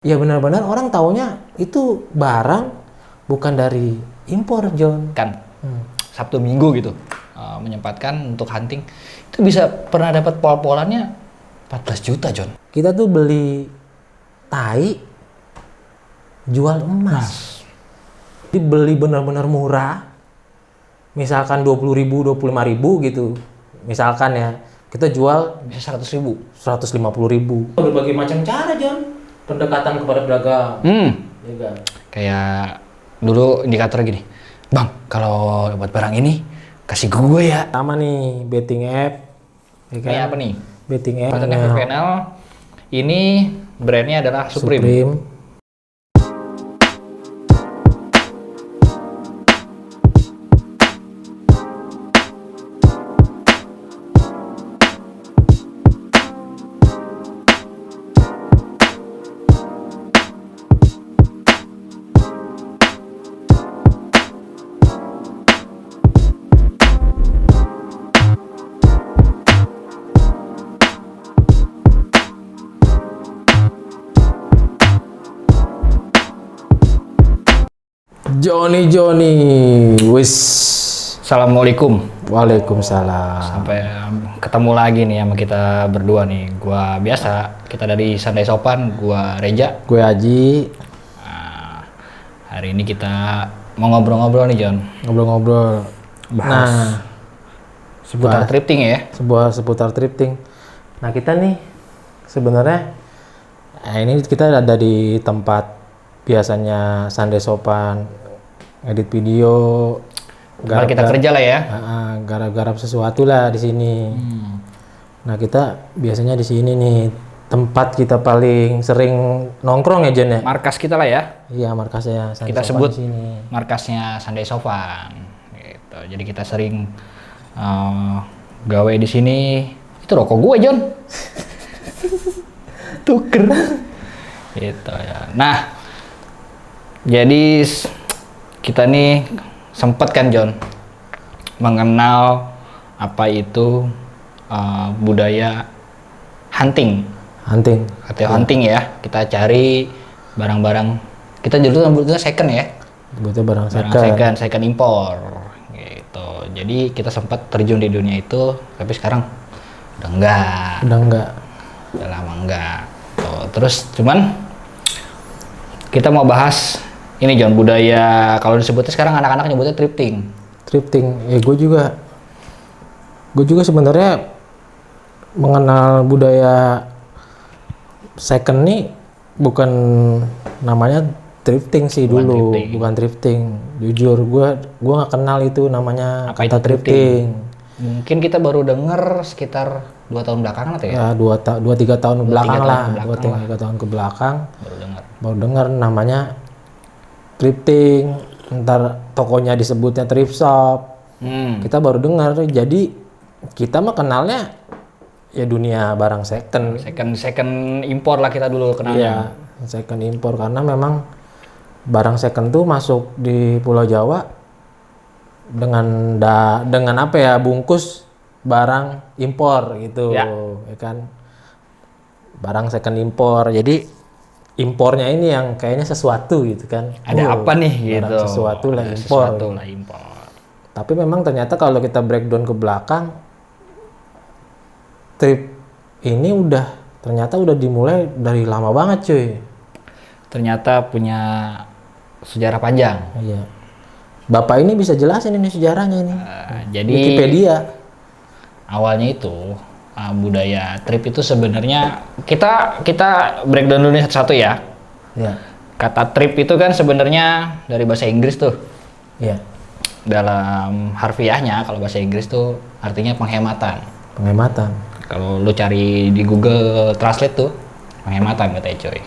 Ya benar-benar orang taunya itu barang bukan dari impor, John. Kan Sabtu Minggu gitu menyempatkan untuk hunting itu bisa pernah dapat pol-polannya 14 juta, John. Kita tuh beli tai jual emas. Jadi beli benar-benar murah. Misalkan 20.000, 25.000 gitu. Misalkan ya, kita jual Bisa 100.000. 150.000. Berbagai macam cara, John. Pendekatan kepada pedagang. Ya kan? Kayak dulu indikator gini, Bang, kalau buat barang ini kasih gue ya. Sama nih betting app. Ya kan? Ini apa nih? Betting app. Pattern FPNL. Ini brandnya adalah Supreme. Johnny, wis. Assalamualaikum. Waalaikumsalam. Sampai ketemu lagi nih sama kita berdua nih. Gua biasa, kita dari Santai Sopan, gua Reja. Gue Aji. Nah, hari ini kita mau ngobrol-ngobrol nih, John. Ngobrol-ngobrol. Bahas seputar thrifting ya. Seputar thrifting. Nah kita nih sebenarnya, ini kita ada di tempat biasanya Santai Sopan, edit video, Tempat kita kerja lah ya. garap sesuatu lah di sini. Nah kita biasanya di sini nih tempat kita paling sering nongkrong ya, Jen ya. Markas kita lah ya. Iya, markasnya Santai Kita Sopan sebut di sini. markasnya Santai Sopan. Gitu. Jadi kita sering gawe di sini. Itu rokok gue, John. Tuker. Gitu ya. Nah, jadi kita nih sempet kan, John, mengenal apa itu budaya hunting atau hunting ya. Kita cari barang-barang, kita dulu sebutnya second ya, Buatnya barang second impor gitu. Jadi kita sempat terjun di dunia itu, tapi sekarang udah enggak, udah lama enggak. Tuh, terus cuman kita mau bahas ini, John, budaya, kalau disebutnya sekarang anak-anak nyebutnya thrifting. Ya gue juga sebenarnya mengenal budaya second nih bukan namanya thrifting sih dulu, bukan thrifting. Jujur gue nggak kenal itu namanya Apa kata itu thrifting. Mungkin kita baru denger sekitar 2 tahun belakangan atau ya? Ya 2-3 tahun belakang lah, 2-3 tahun ke belakang baru denger. baru dengar namanya thrifting. Ntar tokonya disebutnya thrift shop. Kita baru dengar, jadi kita mah kenalnya ya dunia barang second. Second impor lah kita dulu kenalnya. Iya, second impor karena memang barang second tuh masuk di Pulau Jawa dengan apa ya, bungkus barang impor gitu, ya kan. Barang second impor. Jadi impornya ini yang kayaknya sesuatu gitu kan. Ada apa nih gitu. Sesuatu lah impor. Tapi memang ternyata kalau kita breakdown ke belakang, trip ini ternyata udah dimulai dari lama banget, cuy. Ternyata punya sejarah panjang. Iya. Bapak ini bisa jelasin ini sejarahnya ini. Jadi Wikipedia. Awalnya itu budaya trip itu sebenarnya kita breakdown dulu nih satu-satu ya. Iya. Kata trip itu kan sebenarnya dari bahasa Inggris tuh. Iya. Dalam harfiahnya kalau bahasa Inggris tuh artinya penghematan. Kalau lu cari di Google Translate tuh penghematan katanya, coy.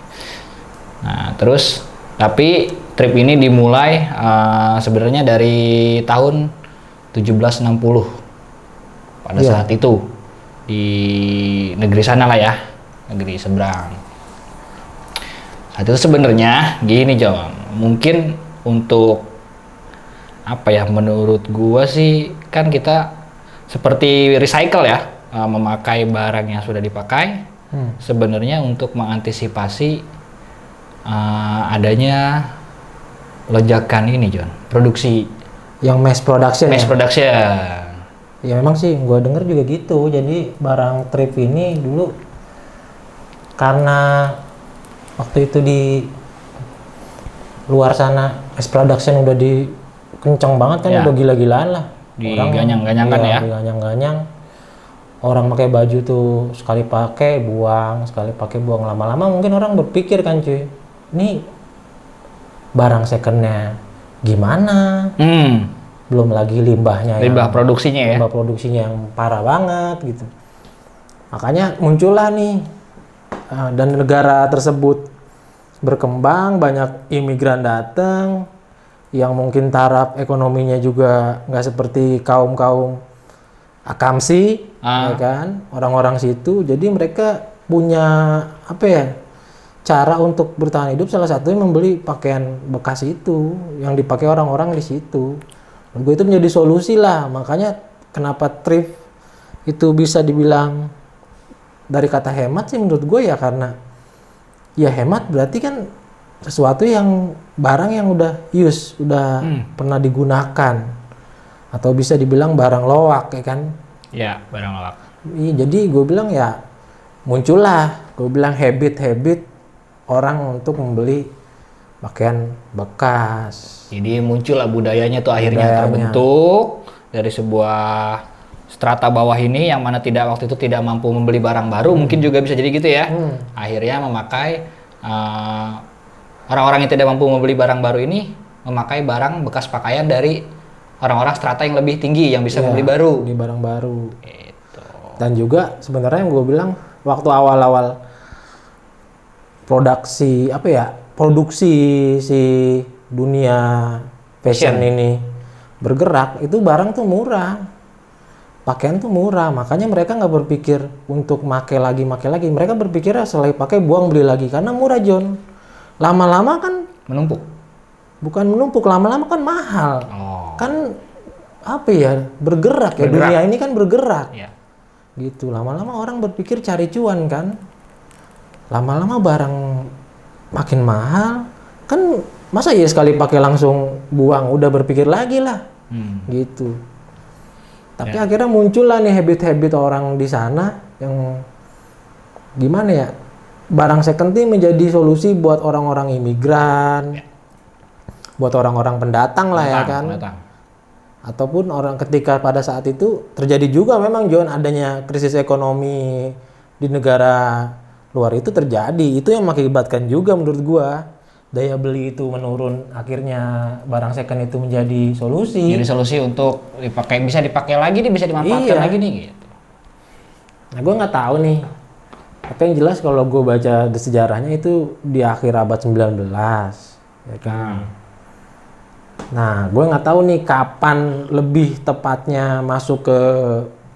Nah, terus tapi trip ini dimulai sebenarnya dari tahun 1760 pada saat itu di negeri sana lah ya, negeri seberang. Saat itu sebenarnya gini, John, mungkin untuk apa ya, menurut gua sih kan kita seperti recycle ya, memakai barang yang sudah dipakai sebenarnya untuk mengantisipasi adanya lonjakan ini John, produksi Yang mass production mass ya? production. Ya memang sih, gue denger juga gitu. Jadi barang thrift ini dulu karena waktu itu di luar sana mass production udah di kenceng banget kan, Ya. udah gila-gilaan lah. Diganyang-ganyangkan iya, ya. diganyang-ganyang. Orang pakai baju tuh sekali pakai buang, sekali pakai buang, lama-lama mungkin orang berpikir kan cuy, ini barang secondnya gimana? Belum lagi limbahnya Limbah yang produksinya ya. limbah produksinya yang parah banget gitu. Makanya muncullah nih dan negara tersebut berkembang, banyak imigran datang yang mungkin taraf ekonominya juga nggak seperti kaum-kaum akamsi, ya kan, orang-orang situ. Jadi mereka punya apa ya, cara untuk bertahan hidup, salah satunya membeli pakaian bekas itu yang dipakai orang-orang di situ. Menurut gue itu menjadi solusi lah. Makanya kenapa thrift itu bisa dibilang dari kata hemat sih menurut gue ya, karena ya hemat berarti kan sesuatu yang barang yang udah use, udah pernah digunakan, atau bisa dibilang barang loak ya kan. Ya, barang loak. Iya, jadi gue bilang ya muncullah, gue bilang habit orang untuk membeli pakaian bekas. Jadi muncullah budayanya tuh akhirnya terbentuk dari sebuah strata bawah ini yang mana waktu itu tidak mampu membeli barang baru, mungkin juga bisa jadi gitu ya. Akhirnya memakai orang-orang yang tidak mampu membeli barang baru ini memakai barang bekas pakaian dari orang-orang strata yang lebih tinggi yang bisa membeli baru. Beli barang baru. Gitu. Dan juga sebenarnya yang gue bilang waktu awal-awal produksi si dunia fashion ini bergerak, itu barang tuh murah, pakaian tuh murah, makanya mereka nggak berpikir untuk make lagi, mereka berpikir selesai pakai buang beli lagi karena murah John. Lama-lama kan Menumpuk. bukan menumpuk, lama-lama kan mahal, kan apa ya, bergerak ya, dunia ini kan bergerak gitu. Lama-lama orang berpikir cari cuan kan, lama-lama barang makin mahal kan, masa ya sekali pakai langsung buang, udah berpikir lagi lah gitu. Tapi akhirnya muncul lah nih habit-habit orang di sana yang gimana ya, barang second ini menjadi solusi buat orang-orang imigran, buat orang-orang pendatang lah ya kan. Ataupun orang ketika pada saat itu terjadi juga memang John, adanya krisis ekonomi di negara luar itu terjadi, itu yang mengakibatkan juga menurut gua daya beli itu menurun, akhirnya barang second itu menjadi solusi. Jadi solusi untuk bisa dipakai lagi nih, bisa dimanfaatkan lagi nih gitu. Nah, gua nggak tahu nih. Tapi yang jelas kalau gua baca sejarahnya itu di akhir abad 19, ya kan. Nah, gue nggak tahu nih kapan lebih tepatnya masuk ke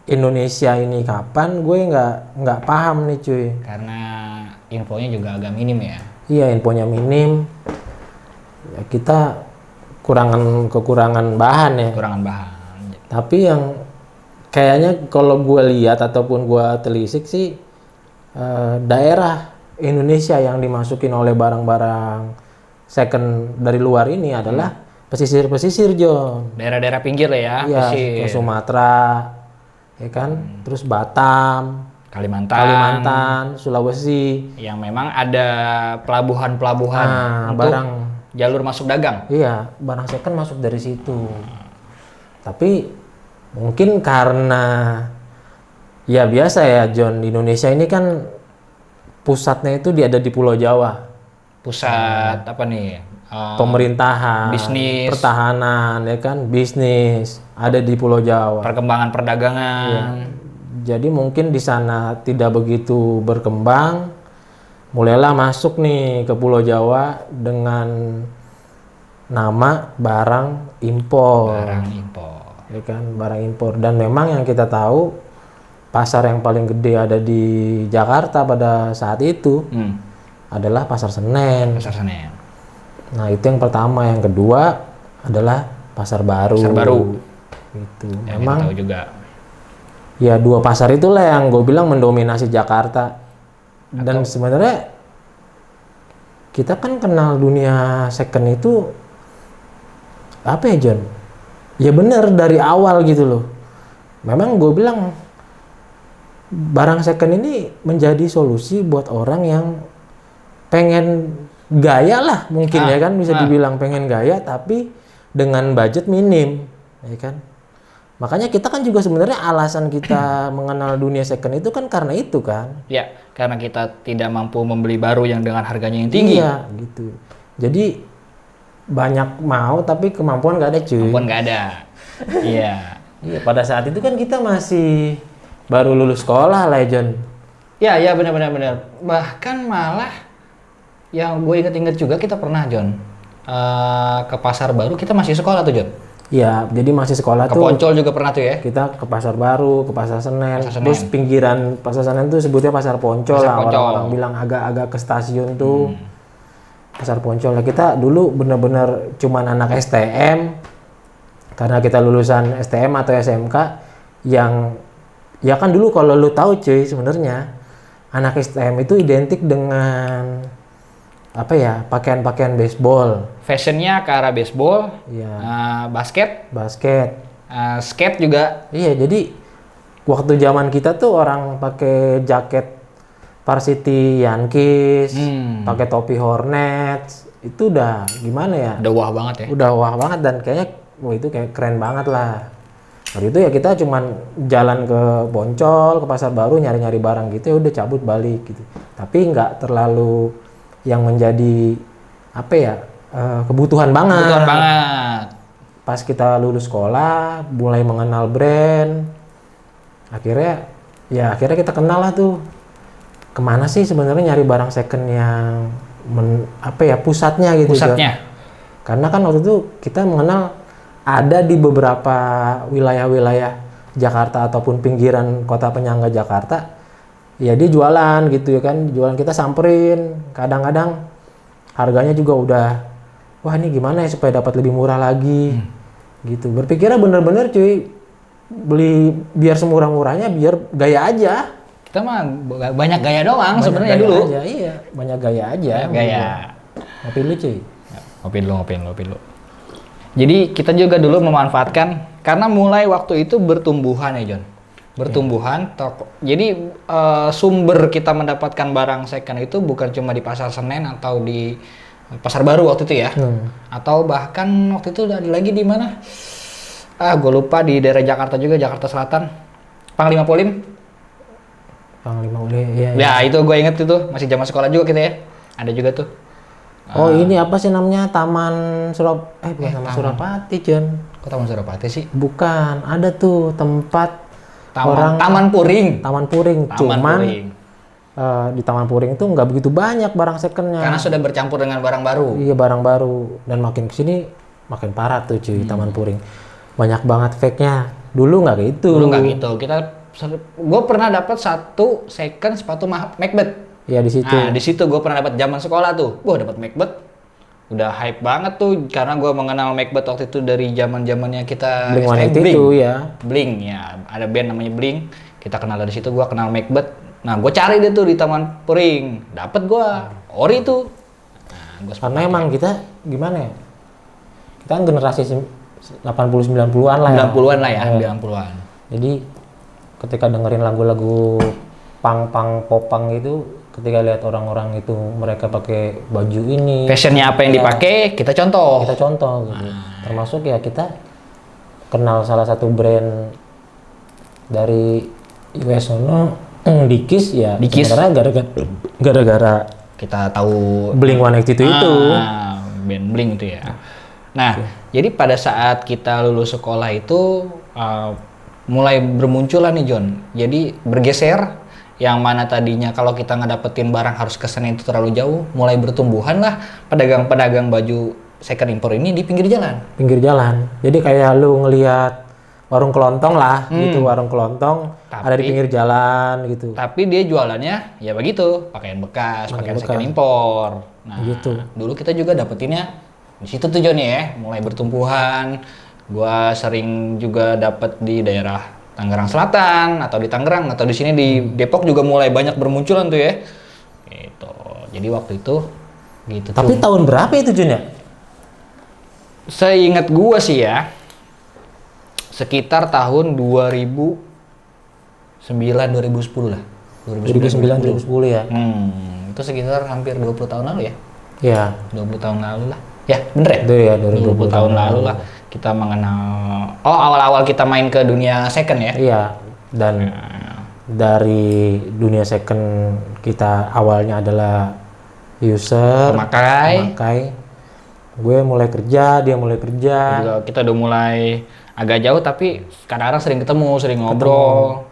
Indonesia ini, kapan, gue nggak paham nih cuy. Karena infonya juga agak minim ya. Iya, infonya minim. Ya, kita kekurangan bahan ya. Kekurangan bahan. Tapi yang kayaknya kalau gue lihat ataupun gue telisik sih, daerah Indonesia yang dimasukin oleh barang-barang second dari luar ini adalah pesisir-pesisir John. Daerah-daerah pinggir lah ya. Iya, ke Sumatera, ya kan, terus Batam, Kalimantan, Sulawesi. Yang memang ada pelabuhan-pelabuhan untuk barang jalur masuk dagang. Iya, barang second masuk dari situ. Tapi mungkin karena ya biasa ya John, di Indonesia ini kan pusatnya itu ada di Pulau Jawa. Pusat apa nih? Pemerintahan, bisnis, pertahanan, ya kan, bisnis ada di Pulau Jawa. Perkembangan perdagangan. Ya. Jadi mungkin di sana tidak begitu berkembang. Mulailah masuk nih ke Pulau Jawa dengan nama barang impor. Barang impor. Ya kan, barang impor. Dan memang yang kita tahu pasar yang paling gede ada di Jakarta pada saat itu adalah Pasar Senen. Pasar Senen. Nah, itu yang pertama. Yang kedua adalah Pasar Baru. Pasar Baru. Itu Yang memang kita tahu juga. Ya, dua pasar itulah yang gue bilang mendominasi Jakarta. Dan sebenarnya kita kan kenal dunia second itu apa ya John? Ya bener dari awal gitu loh. Memang gue bilang barang second ini menjadi solusi buat orang yang pengen gaya lah mungkin ya kan, bisa dibilang pengen gaya tapi dengan budget minim, ya kan. Makanya kita kan juga sebenarnya alasan kita mengenal dunia second itu kan karena itu kan. Ya, karena kita tidak mampu membeli baru yang dengan harganya yang tinggi. Iya, gitu. Jadi banyak mau tapi kemampuan nggak ada cuy. Kemampuan nggak ada. Iya. Iya, pada saat itu kan kita masih baru lulus sekolah lah ya John. Ya benar. Bahkan malah yang gue inget juga kita pernah John ke pasar baru, kita masih sekolah tuh John. Iya, jadi masih sekolah ke tuh. Poncol juga pernah tuh ya. Kita ke pasar baru, ke pasar Senen. Terus pinggiran pasar Senen tuh sebutnya pasar Poncol lah. Orang-orang bilang agak-agak ke stasiun tuh. Pasar Poncol lah. Kita dulu bener-bener cuman anak STM. Karena kita lulusan STM atau SMK yang ya kan dulu kalau lu tahu cuy sebenarnya anak STM itu identik dengan apa ya, pakaian-pakaian baseball. Fashionnya ke arah baseball, basket, skate juga. Iya, jadi waktu zaman kita tuh orang pakai jaket Varsity Yankees, pakai topi Hornets, itu udah gimana ya? Udah wah banget ya? Udah wah banget dan kayaknya, wah itu kayak keren banget lah. Waktu itu ya kita cuman jalan ke Poncol, ke pasar baru nyari-nyari barang gitu, ya udah cabut balik gitu. Tapi nggak terlalu yang menjadi apa ya, kebutuhan banget. Kebutuhan banget. Pas kita lulus sekolah, mulai mengenal brand, akhirnya kita kenal lah tuh kemana sih sebenarnya nyari barang second yang pusatnya gitu. Pusatnya. Karena kan waktu itu kita mengenal ada di beberapa wilayah-wilayah Jakarta ataupun pinggiran kota penyangga Jakarta. Ya dia jualan gitu ya kan, jualan kita samperin, kadang-kadang harganya juga udah, wah ini gimana ya supaya dapat lebih murah lagi, gitu. Berpikirnya bener-bener cuy, beli biar semurah-murahnya, biar gaya aja. Kita mah banyak gaya doang sebenarnya dulu. Aja, iya, banyak gaya aja. Gaya. Ngopi lu cuy. Ngopi dulu. Jadi kita juga dulu memanfaatkan, karena mulai waktu itu bertumbuhan ya John. Bertumbuhan toko. Jadi sumber kita mendapatkan barang second itu bukan cuma di pasar Senen atau di pasar baru waktu itu ya. Atau bahkan waktu itu ada lagi di mana? Gue lupa, di daerah Jakarta juga, Jakarta Selatan. Panglima Polim. Iya. Ya itu gue inget itu, masih zaman sekolah juga kita ya. Ada juga tuh. Oh ini apa sih namanya, Taman Surapati John. Kok Taman Surapati sih? Bukan, ada tuh tempat Taman Puring. Cuman di Taman Puring itu nggak begitu banyak barang secondnya. Karena sudah bercampur dengan barang baru. Iya, barang baru. Dan makin kesini makin parah tuh cuy. Taman Puring. Banyak banget fake-nya. Dulu nggak gitu. Gue pernah dapat satu second sepatu Macbeth. Iya di situ. Nah di situ gue pernah dapat zaman sekolah tuh. Wah dapat Macbeth. Udah hype banget tuh, karena gue mengenal Macbeth waktu itu dari zamannya kita Blink itu ya. Blink ya, ada band namanya Blink. Kita kenal dari situ, gue kenal Macbeth. Nah, gue cari deh tuh di Taman Puring. Dapet gue ori tuh. Nah, karena emang kita gimana ya? Kita kan generasi 80-90-an lah ya. 90-an lah ya, 90-an. Jadi ketika dengerin lagu-lagu popang gitu, ketika lihat orang-orang itu mereka pakai baju ini, fashionnya apa yang dipakai, kita contoh gitu. Termasuk ya kita kenal salah satu brand dari US Dickies ya. Sebenarnya gara-gara kita tahu Blink-182 itu. Band Blink itu ya. Nah, jadi pada saat kita lulus sekolah itu mulai bermunculan nih John. Jadi bergeser. Yang mana tadinya kalau kita ngedapetin barang harus ke Senen itu terlalu jauh, mulai bertumbuhan lah pedagang-pedagang baju second impor ini di pinggir jalan. Jadi kayak lu ngelihat warung kelontong lah, gitu, warung kelontong ada di pinggir jalan gitu. Tapi dia jualannya ya begitu, pakaian bekas, pakaian second impor. Nah, gitu. Dulu kita juga dapetinnya di situ tuh Johnny ya, mulai bertumbuhan. Gua sering juga dapet di daerah Tangerang Selatan atau di Tangerang atau di sini di Depok juga mulai banyak bermunculan tuh ya. Gitu. Jadi waktu itu gitu. Tapi tahun berapa itu Jun ya? Seingat gua sih ya, sekitar tahun 2009 2010 lah. 2009 2010 ya. Itu sekitar hampir 20 tahun lalu ya. Iya. 20 tahun lalu lah. Ya, bener ya? Itu ya 20 tahun lalu lah kita mengenal. Oh, awal-awal kita main ke dunia second ya? Iya. Dan dari dunia second kita awalnya adalah user, pemakai. Gue mulai kerja, dia mulai kerja. Juga kita udah mulai agak jauh tapi kadang-kadang sering ketemu, sering ngobrol.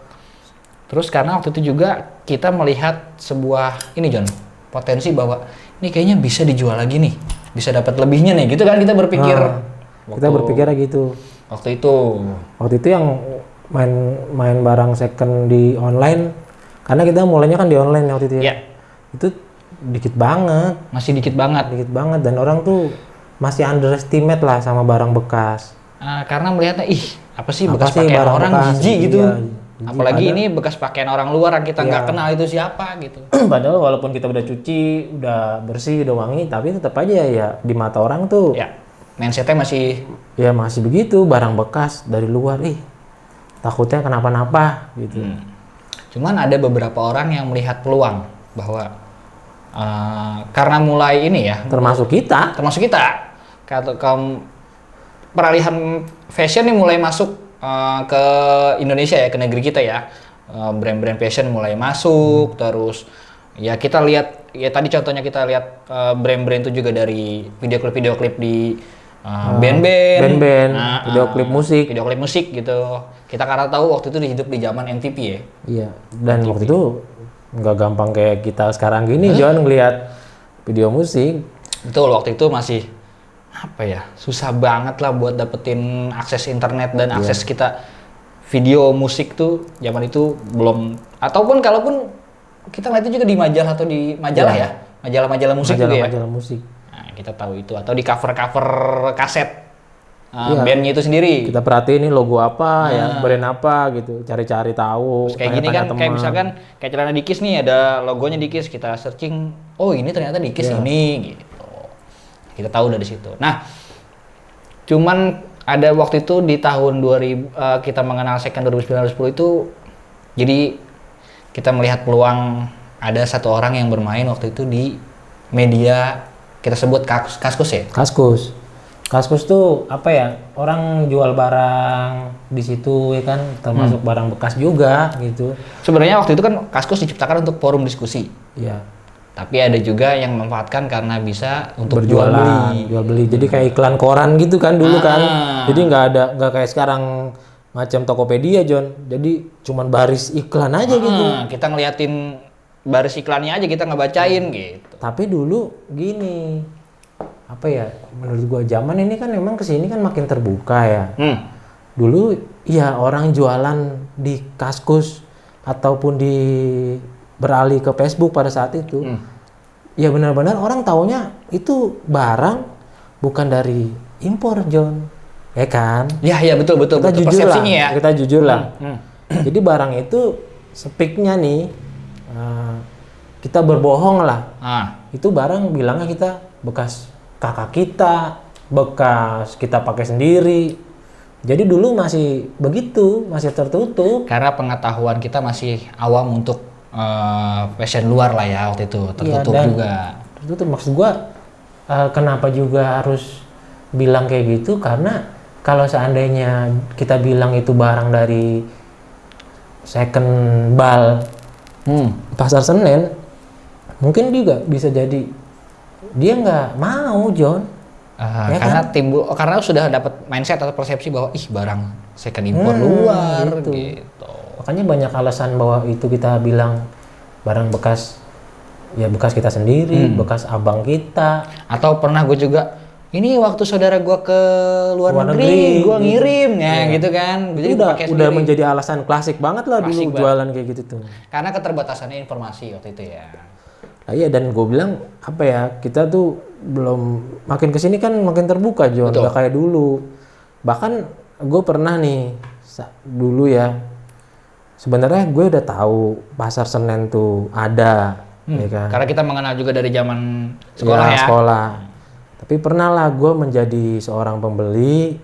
Terus karena waktu itu juga kita melihat sebuah ini John, potensi bahwa ini kayaknya bisa dijual lagi nih, bisa dapat lebihnya nih, gitu kan kita berpikir. Kita berpikirnya gitu. Waktu itu yang main barang second di online, karena kita mulainya kan di online waktu itu ya. Itu dikit banget. Masih dikit banget. Dan orang tuh masih underestimate lah sama barang bekas. Karena melihatnya apa sih bekas pakaian orang jijik gitu. Iya, apalagi ini bekas pakaian orang luar yang kita nggak kenal itu siapa gitu. Padahal walaupun kita udah cuci, udah bersih, udah wangi, tapi tetap aja ya di mata orang tuh. Ya, mindsetnya masih begitu, barang bekas dari luar, takutnya kenapa-napa gitu. Cuman ada beberapa orang yang melihat peluang bahwa karena mulai ini ya. Termasuk kita. Peralihan fashion nih mulai masuk ke Indonesia ya, ke negeri kita ya. Brand-brand fashion mulai masuk, terus ya kita lihat ya tadi contohnya kita lihat brand-brand itu juga dari video klip di band-band, video klip musik gitu. Kita karena tahu waktu itu hidup di zaman MTV ya. Iya. Dan MTV. Waktu itu nggak gampang kayak kita sekarang gini, John, ngelihat video musik. Betul, waktu itu masih susah banget lah buat dapetin akses internet dan akses kita video musik tuh zaman itu belum, ataupun kalaupun kita ngeliatnya juga di majalah atau di majalah ya, majalah musik juga ya. Majalah musik. Nah, kita tahu itu atau di cover kaset bandnya itu sendiri. Kita perhatiin ini logo apa ya, brand apa gitu, cari-cari tahu. Terus kayak gini kan, kayak misalkan kayak celana Dickies nih ada logonya Dickies, kita searching, oh ini ternyata Dickies ini gitu. Kita tahu dari situ. Nah, cuman ada waktu itu di tahun 2000 kita mengenal second 2009-2010 itu, jadi kita melihat peluang ada satu orang yang bermain waktu itu di media kita sebut Kaskus ya. Kaskus tuh orang jual barang di situ ya kan, termasuk barang bekas juga gitu. Sebenarnya waktu itu kan Kaskus diciptakan untuk forum diskusi. Iya. Tapi ada juga yang memanfaatkan karena bisa untuk jual beli. Jadi kayak iklan koran gitu kan dulu kan. Jadi nggak kayak sekarang macam Tokopedia, John. Jadi cuman baris iklan aja gitu. Kita ngeliatin baris iklannya aja, kita ngebacain gitu. Tapi dulu gini, menurut gua zaman ini kan memang kesini kan makin terbuka ya. Dulu ya orang jualan di Kaskus ataupun beralih ke Facebook pada saat itu, ya benar-benar orang taunya itu barang bukan dari impor, John, ya kan? Ya betul. Kita jujur lah. Jadi barang itu speknya nih, kita berbohong lah. Itu barang bilangnya kita bekas kakak kita, bekas kita pakai sendiri. Jadi dulu masih begitu, masih tertutup. Karena pengetahuan kita masih awam untuk fashion luar lah ya waktu itu, tertutup juga. Tertutup, maksud gua kenapa juga harus bilang kayak gitu, karena kalau seandainya kita bilang itu barang dari second bal Pasar Senen, mungkin juga bisa jadi dia nggak mau, John. Ya karena kan? Karena sudah dapat mindset atau persepsi bahwa barang second impor luar gitu. Makanya banyak alasan bahwa itu kita bilang barang bekas, ya bekas kita sendiri, bekas abang kita. Atau pernah gue juga, ini waktu saudara gue ke luar negeri gue ngirim gitu kan. Jadi udah menjadi alasan klasik banget lah dulu jualan kayak gitu tuh. Karena keterbatasannya informasi waktu itu ya. Iya, dan gue bilang kita tuh belum, makin kesini kan makin terbuka, John. Gak kayak dulu. Bahkan gue pernah nih dulu ya, sebenarnya gue udah tahu Pasar Senen tuh ada ya kan? Karena kita mengenal juga dari zaman sekolah ya. Sekolah. Tapi pernah lah gue menjadi seorang pembeli,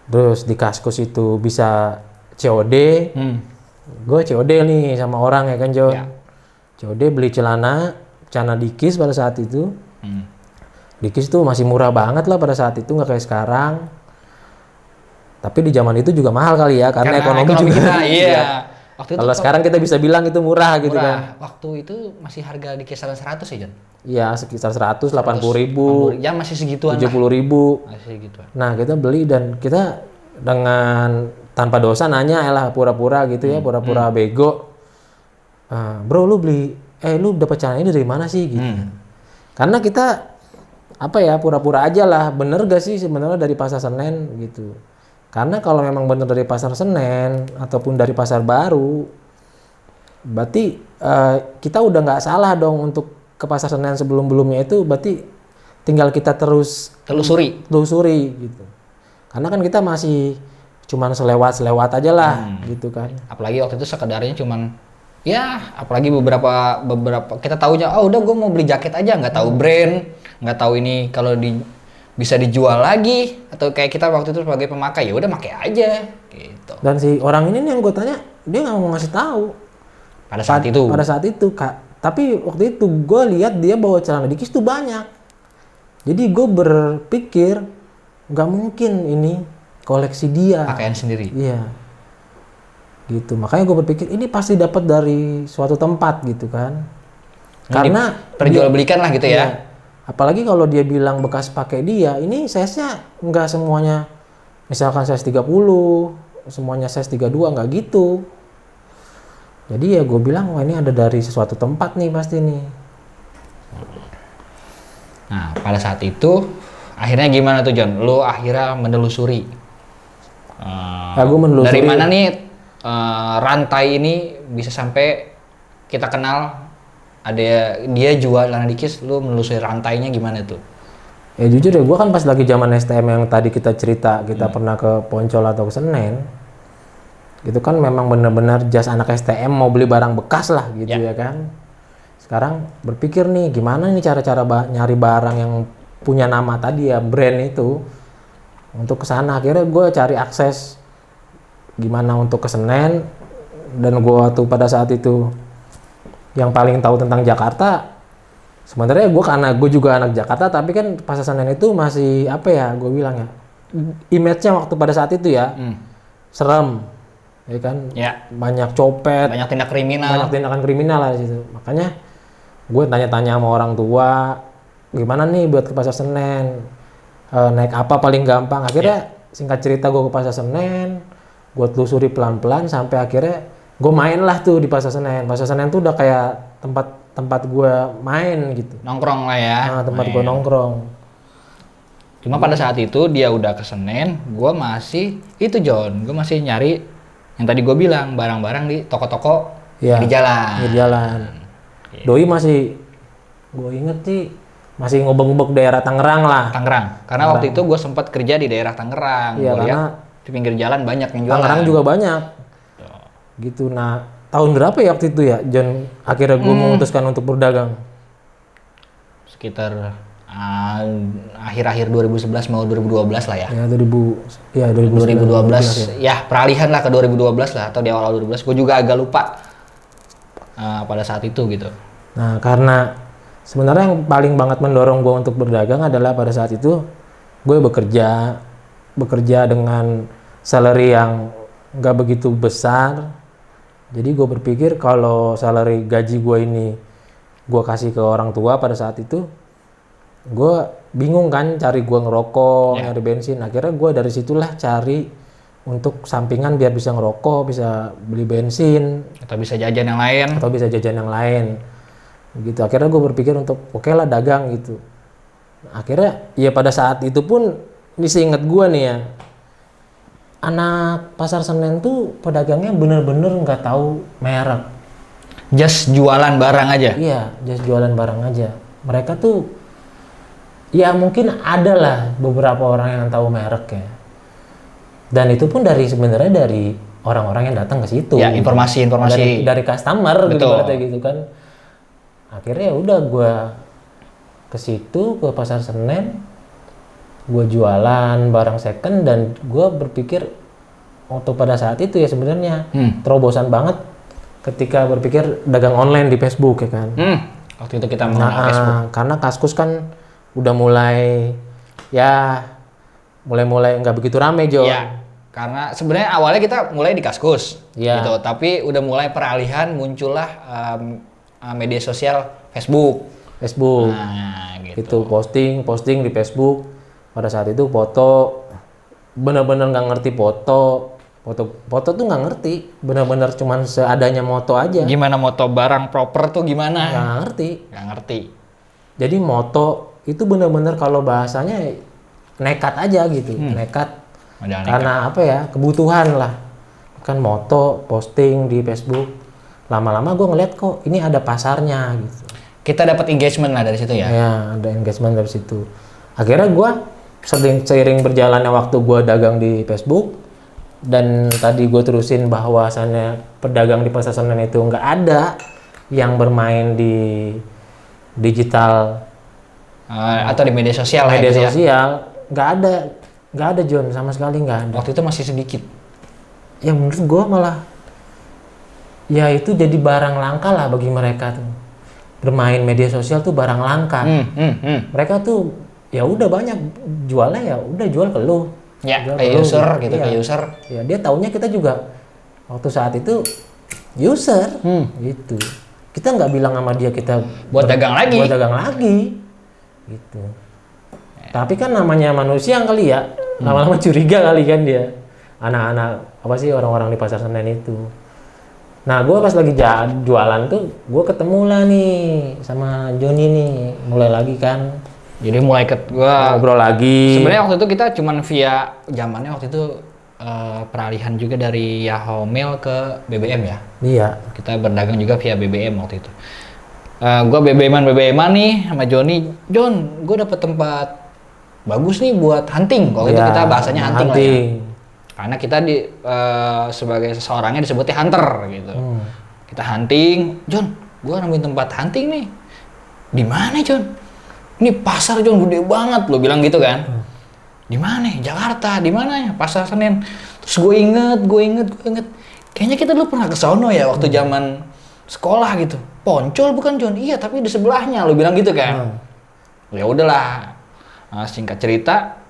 terus di Kaskus itu bisa COD. Gue COD nih sama orang ya kan John. Ya. COD beli celana Dikis pada saat itu. Dikis tuh masih murah banget lah pada saat itu, nggak kayak sekarang. Tapi di zaman itu juga mahal kali ya, karena ekonomi juga. Kita, iya. Waktu itu kalau sekarang kita bisa bilang itu murah gitu kan. Waktu itu masih harga di kisaran 100 ya John? Iya, sekitar 180.000. Ya masih segituan 70.000. Masih segituan. Nah kita beli dan kita dengan tanpa dosa nanya lah pura-pura gitu ya, pura-pura bego. Bro lu dapat celana ini dari mana sih gitu. Karena kita pura-pura aja lah, bener gak sih sebenarnya dari pasar Senen gitu. Karena kalau memang bener dari pasar Senen ataupun dari pasar baru, berarti kita udah nggak salah dong untuk ke pasar Senen sebelum-belumnya itu, berarti tinggal kita terus telusuri gitu. Karena kan kita masih cuman selewat aja lah gitu kan. Apalagi waktu itu sekedarnya cuman apalagi beberapa kita taunya udah gue mau beli jaket aja, nggak tahu brand, nggak tahu ini kalau bisa dijual lagi, atau kayak kita waktu itu sebagai pemakai ya udah pakai aja gitu. Dan si orang ini nih yang gue tanya, dia nggak mau ngasih tahu pada saat itu Kak. Tapi waktu itu gue lihat dia bawa celana Dikis tuh banyak, jadi gue berpikir nggak mungkin ini koleksi dia, pakaian sendiri. Iya gitu, makanya gue berpikir ini pasti dapat dari suatu tempat gitu kan. Karena perjualbelikan lah gitu ya. Apalagi kalau dia bilang bekas pakai dia, ini size-nya nggak semuanya misalkan size 30, semuanya size 32, nggak gitu. Jadi ya gue bilang, wah ini ada dari sesuatu tempat nih pasti nih. Nah pada saat itu akhirnya gimana tuh John? Lu akhirnya menelusuri. Gue menelusuri. Dari mana nih rantai ini bisa sampai kita kenal ada dia jual celana Dikis, lu menelusuri rantainya gimana tuh? Ya jujur ya, gue kan pas lagi zaman STM yang tadi kita cerita, kita pernah ke Poncol atau ke Senen, itu kan memang benar-benar jas anak STM mau beli barang bekas lah gitu ya kan. Sekarang berpikir nih gimana nih cara-cara nyari barang yang punya nama tadi ya, brand itu, untuk ke sana. Akhirnya gue cari akses gimana untuk ke Senen, dan gue tuh pada saat itu yang paling tahu tentang Jakarta. Sebenarnya karena gue juga anak Jakarta, tapi kan pasar Senen itu masih gue bilang ya, image-nya waktu pada saat itu ya serem, ya kan, banyak copet, banyak tindakan kriminal lah di situ. Makanya gue tanya-tanya sama orang tua, gimana nih buat ke pasar Senen, naik apa paling gampang. Akhirnya singkat cerita gue ke pasar Senen, gue telusuri pelan-pelan sampai akhirnya gue main lah tuh di pasar Senen. Pasar Senen tuh udah kayak tempat gue main gitu. Nongkrong lah ya. Tempat gue nongkrong. Cuma pada saat itu dia udah ke Senen, gue masih itu John, gue masih nyari yang tadi gue bilang barang-barang di toko-toko di jalan. Doi masih, gue inget sih masih ngobek-ngobek daerah Tangerang lah. Karena waktu itu gue sempat kerja di daerah Tangerang. Iya, karena di pinggir jalan banyak yang jualan. Tangerang juga banyak. Gitu. Nah, tahun berapa ya waktu itu ya John akhirnya gue memutuskan untuk berdagang? Sekitar akhir-akhir 2011 mau 2012 lah ya. Ya 2012 ya, peralihan lah ke 2012 lah atau di awal 2012. Gue juga agak lupa pada saat itu gitu. Nah, karena sebenarnya yang paling banget mendorong gue untuk berdagang adalah pada saat itu gue bekerja dengan salary yang nggak begitu besar. Jadi gue berpikir kalau salary gaji gue ini gue kasih ke orang tua pada saat itu, gue bingung kan cari gue ngerokok, nyari bensin. Akhirnya gue dari situlah cari untuk sampingan biar bisa ngerokok, bisa beli bensin, atau bisa jajan yang lain. Gitu. Akhirnya gue berpikir untuk oke lah dagang gitu. Akhirnya ya pada saat itu pun bisa inget gue nih ya, anak pasar Senen tuh pedagangnya bener-bener nggak tahu merek. Just jualan barang aja? Iya, just jualan barang aja. Mereka tuh, ya mungkin ada lah beberapa orang yang tahu merek ya. Dan itu pun sebenarnya dari orang-orang yang datang ke situ. Ya, informasi. Dari customer gitu kan. akhirnya ya udah gue ke situ, ke Pasar Senen, gue jualan barang second, dan gue berpikir waktu pada saat itu ya sebenarnya terobosan banget ketika berpikir dagang online di Facebook ya kan. Waktu itu kita mengenal Facebook. Karena Kaskus kan udah mulai nggak begitu rame, Jo. Iya. Karena sebenarnya awalnya kita mulai di Kaskus, Iya. gitu. Tapi udah mulai peralihan, muncullah media sosial Facebook. Nah, gitu. Itu posting di Facebook. Pada saat itu foto, bener-bener nggak ngerti foto tuh nggak ngerti, bener-bener cuman seadanya moto aja. Gimana moto barang proper tuh gimana? Nggak ngerti. Jadi moto itu bener-bener kalau bahasanya nekat aja gitu, nekat. Karena apa ya, kebutuhan lah. Kan moto, posting di Facebook. Lama-lama gue ngeliat kok ini ada pasarnya gitu. Kita dapat engagement lah dari situ ya? Ya, ada engagement dari situ. Akhirnya gue seiring berjalannya waktu gue dagang di Facebook, dan tadi gue terusin bahwasannya pedagang di Pasar Senen itu nggak ada yang bermain di digital atau di media sosial. Media sosial nggak ada John, sama sekali nggak ada. Waktu itu masih sedikit. Ya menurut gue malah ya itu jadi barang langka lah bagi mereka tuh. Bermain media sosial tuh barang langka. Mereka tuh ya udah banyak jualnya, ya udah jual ke lu. Ya, kayak user gitu, iya. kayak user. Ya dia taunya kita juga waktu saat itu user gitu. Kita nggak bilang sama dia kita buat dagang lagi. Gitu. Tapi kan namanya manusia kali ya, lama-lama curiga kali kan dia. Anak-anak apa sih orang-orang di Pasar Senen itu. Nah, gue pas lagi jualan tuh, gue ketemu lah nih sama Joni nih, mulai lagi kan. Jadi mulai gua ngobrol lagi. Sebenarnya waktu itu kita cuman via zamannya waktu itu peralihan juga dari Yahoo Mail ke BBM ya. Iya. Kita berdagang juga via BBM waktu itu. Gua BBM-an nih sama Joni. John, gue dapet tempat bagus nih buat hunting. Waktu itu kita bahasanya hunting lah ya. Karena kita sebagai seseorangnya disebutnya hunter gitu. Kita hunting. John, gue nemuin tempat hunting nih. Di mana, John? Ini pasar John gede banget, lo bilang gitu kan? Di mana? Jakarta, di mana ya? Pasar Senen. Terus gue inget. Kayaknya kita dulu pernah ke sono ya waktu zaman sekolah gitu. Poncol bukan John? Iya, tapi di sebelahnya, lo bilang gitu kan? Ya udahlah. Singkat cerita,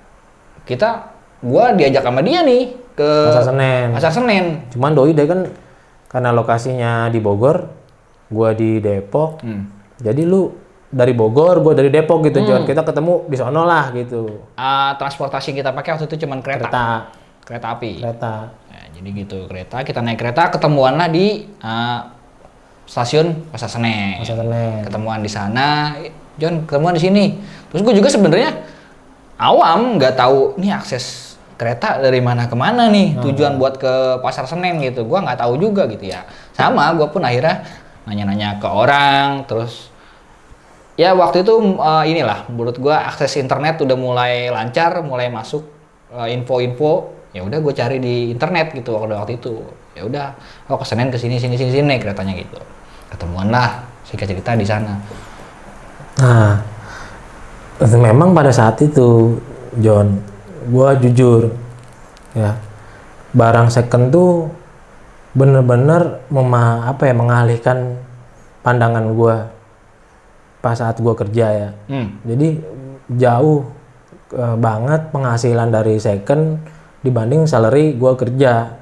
gue diajak sama dia nih ke Pasar Senen. Cuman doi deh kan karena lokasinya di Bogor, gue di Depok. Jadi lu dari Bogor, gue dari Depok gitu, John. Kita ketemu di sono lah gitu. Transportasi yang kita pakai waktu itu cuman kereta api. Kereta. Ya, jadi gitu, kereta. Kita naik kereta, ketemuan lah di stasiun Pasar Senen. Ketemuan di sana, John. Ketemuan di sini. Terus gue juga sebenarnya awam, nggak tahu nih akses kereta dari mana ke mana nih, tujuan buat ke Pasar Senen gitu. Gue nggak tahu juga gitu ya. Sama, gue pun akhirnya nanya-nanya ke orang, terus. Ya waktu itu inilah menurut gua akses internet udah mulai lancar, mulai masuk info-info. Ya udah gue cari di internet gitu waktu itu. Ya udah, ke Senen ke sini keretanya gitu. Ketemuan lah, singkat cerita di sana. Nah, memang pada saat itu, John, gua jujur ya, barang second tuh bener-bener mengalihkan pandangan gua. Pas saat gue kerja ya, jadi jauh banget penghasilan dari second dibanding salary gue kerja,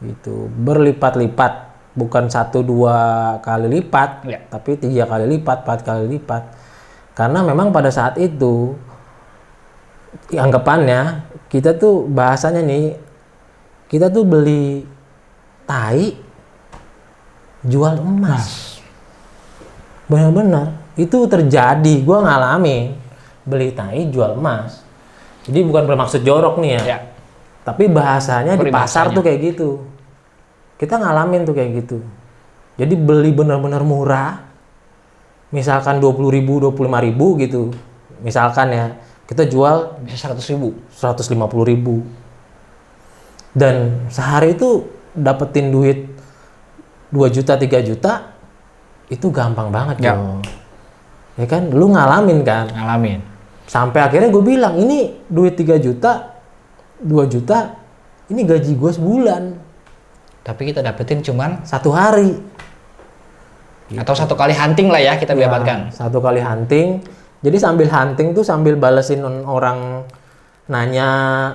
gitu, berlipat-lipat, bukan 1-2 kali lipat, tapi 3 kali lipat, 4 kali lipat, karena memang pada saat itu anggapannya kita tuh bahasanya nih, kita tuh beli tai jual emas, benar-benar. Itu terjadi, gue ngalamin beli tai jual emas. Jadi bukan bermaksud jorok nih ya. Tapi bahasanya di pasar tuh kayak gitu. Kita ngalamin tuh kayak gitu. Jadi beli benar-benar murah. Misalkan 20.000, 25.000 gitu. Misalkan ya, kita jual bisa 100.000, 150.000. Dan sehari itu dapetin duit 2 juta, 3 juta, itu gampang banget, Jo. Ya kan, lu ngalamin kan. Ngalamin. Sampai akhirnya gue bilang, ini duit 3 juta, 2 juta, ini gaji gue sebulan. Tapi kita dapetin cuman 1 hari. Atau 1 kali hunting lah ya kita dapatkan. 1 kali hunting. Jadi sambil hunting tuh sambil balesin orang nanya,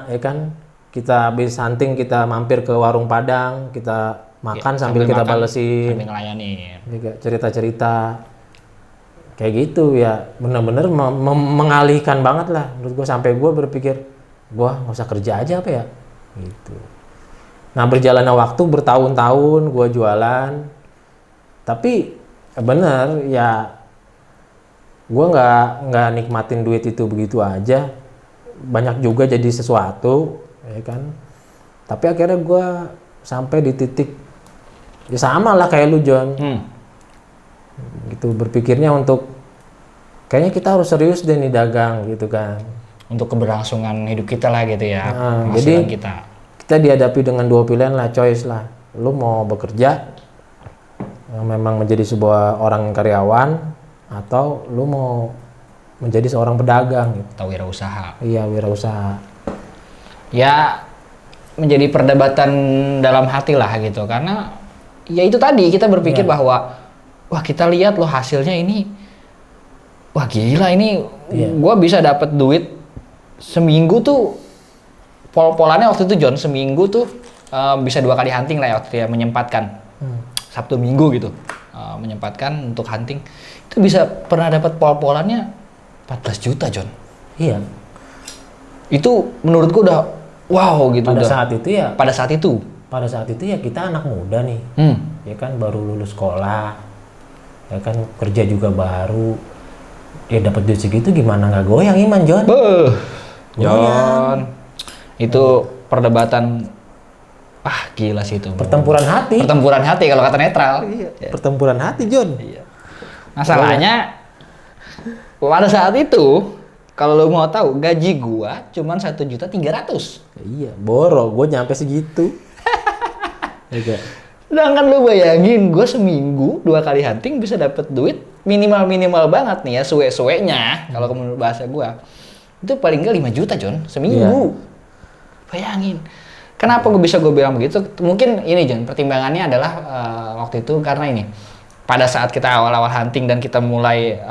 ya kan. Kita habis hunting, kita mampir ke warung Padang, kita makan sambil kita balesin. Sambil ngelayanin. Cerita-cerita. Kayak gitu ya, bener-bener mengalihkan banget lah menurut gue, sampai gue berpikir gue nggak usah kerja aja apa ya gitu. Nah berjalannya waktu bertahun-tahun gue jualan, tapi bener ya gue nggak nikmatin duit itu begitu aja, banyak juga jadi sesuatu ya kan. Tapi akhirnya gue sampai di titik ya sama lah kayak lu John. Gitu berpikirnya untuk kayaknya kita harus serius deh nih dagang gitu kan, untuk keberlangsungan hidup kita lah gitu ya. Jadi kita dihadapi dengan 2 pilihan lah, choice lah, lu mau bekerja memang menjadi sebuah orang karyawan atau lu mau menjadi seorang pedagang gitu. Atau wirausaha. Iya, wirausaha Ya menjadi perdebatan dalam hati lah gitu, karena ya itu tadi kita berpikir bahwa wah kita lihat loh hasilnya ini, wah gila ini, gua bisa dapat duit seminggu tuh, pol-polannya waktu itu John, seminggu tuh bisa 2 kali hunting lah ya waktu dia menyempatkan, Sabtu Minggu gitu, menyempatkan untuk hunting, itu bisa pernah dapat pol-polannya 14 juta John. Iya. Itu menurutku udah wow gitu. Pada udah. saat itu ya. Pada saat itu ya kita anak muda nih, ya kan baru lulus sekolah. Ya kan kerja juga baru, ya dapat duit segitu gimana nggak goyang iman John? John, itu perdebatan, gila sih itu. Pertempuran hati kalau kata netral. Iya. Pertempuran hati John. Iya. Masalahnya pada saat itu kalau lo mau tahu gaji gua cuman 1.300.000. Iya, boro, gua nyampe segitu. Oke. Sedangkan lu bayangin, gue seminggu 2 kali hunting bisa dapet duit minimal banget nih ya, suwe-suwenya kalau menurut bahasa gue. Itu paling nggak 5 juta John, seminggu. Bayangin. Kenapa gue bilang begitu? Mungkin ini John, pertimbangannya adalah waktu itu karena ini. Pada saat kita awal-awal hunting dan kita mulai,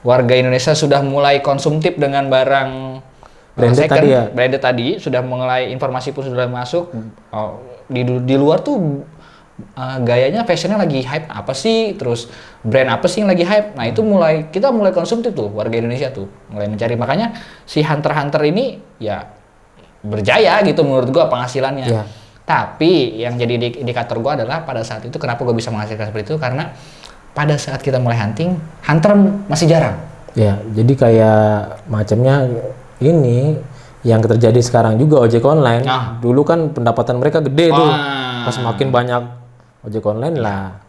warga Indonesia sudah mulai konsumtif dengan barang branded tadi ya? Branded tadi, sudah mulai informasi pun sudah masuk. Di luar tuh gayanya fashionnya lagi hype apa sih, terus brand apa sih yang lagi hype. Nah itu kita mulai konsumtif tuh, warga Indonesia tuh mulai mencari, makanya si hunter ini ya berjaya gitu menurut gua penghasilannya. Tapi yang jadi indikator gua adalah pada saat itu kenapa gua bisa menghasilkan seperti itu, karena pada saat kita mulai hunting, hunter masih jarang. Ya, jadi kayak macamnya ini yang terjadi sekarang juga ojek online. Dulu kan pendapatan mereka gede tuh. Pas makin banyak ojek online lah.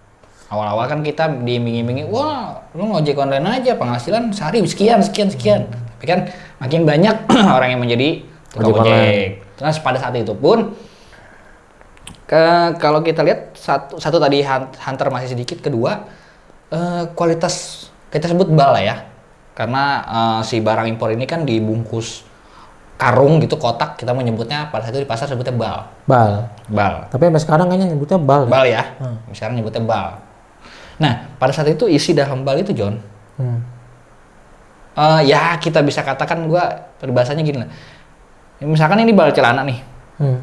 Awal-awal kan kita diiming-imingi, wah lu ngojek online aja penghasilan sehari sekian. Tapi kan makin banyak orang yang menjadi ojek. Terus pada saat itu pun kalau kita lihat satu tadi hunter masih sedikit, kedua kualitas kita sebut bal lah ya. Karena si barang impor ini kan dibungkus karung gitu, kotak, kita menyebutnya pada saat itu di pasar sebutnya bal. Tapi sampai sekarang kayaknya nyebutnya bal. Bal ya. Sekarang nyebutnya bal. Nah, pada saat itu isi dalam bal itu John. Ya kita bisa katakan, gua peribahasanya gini lah. Misalkan ini bal celana nih.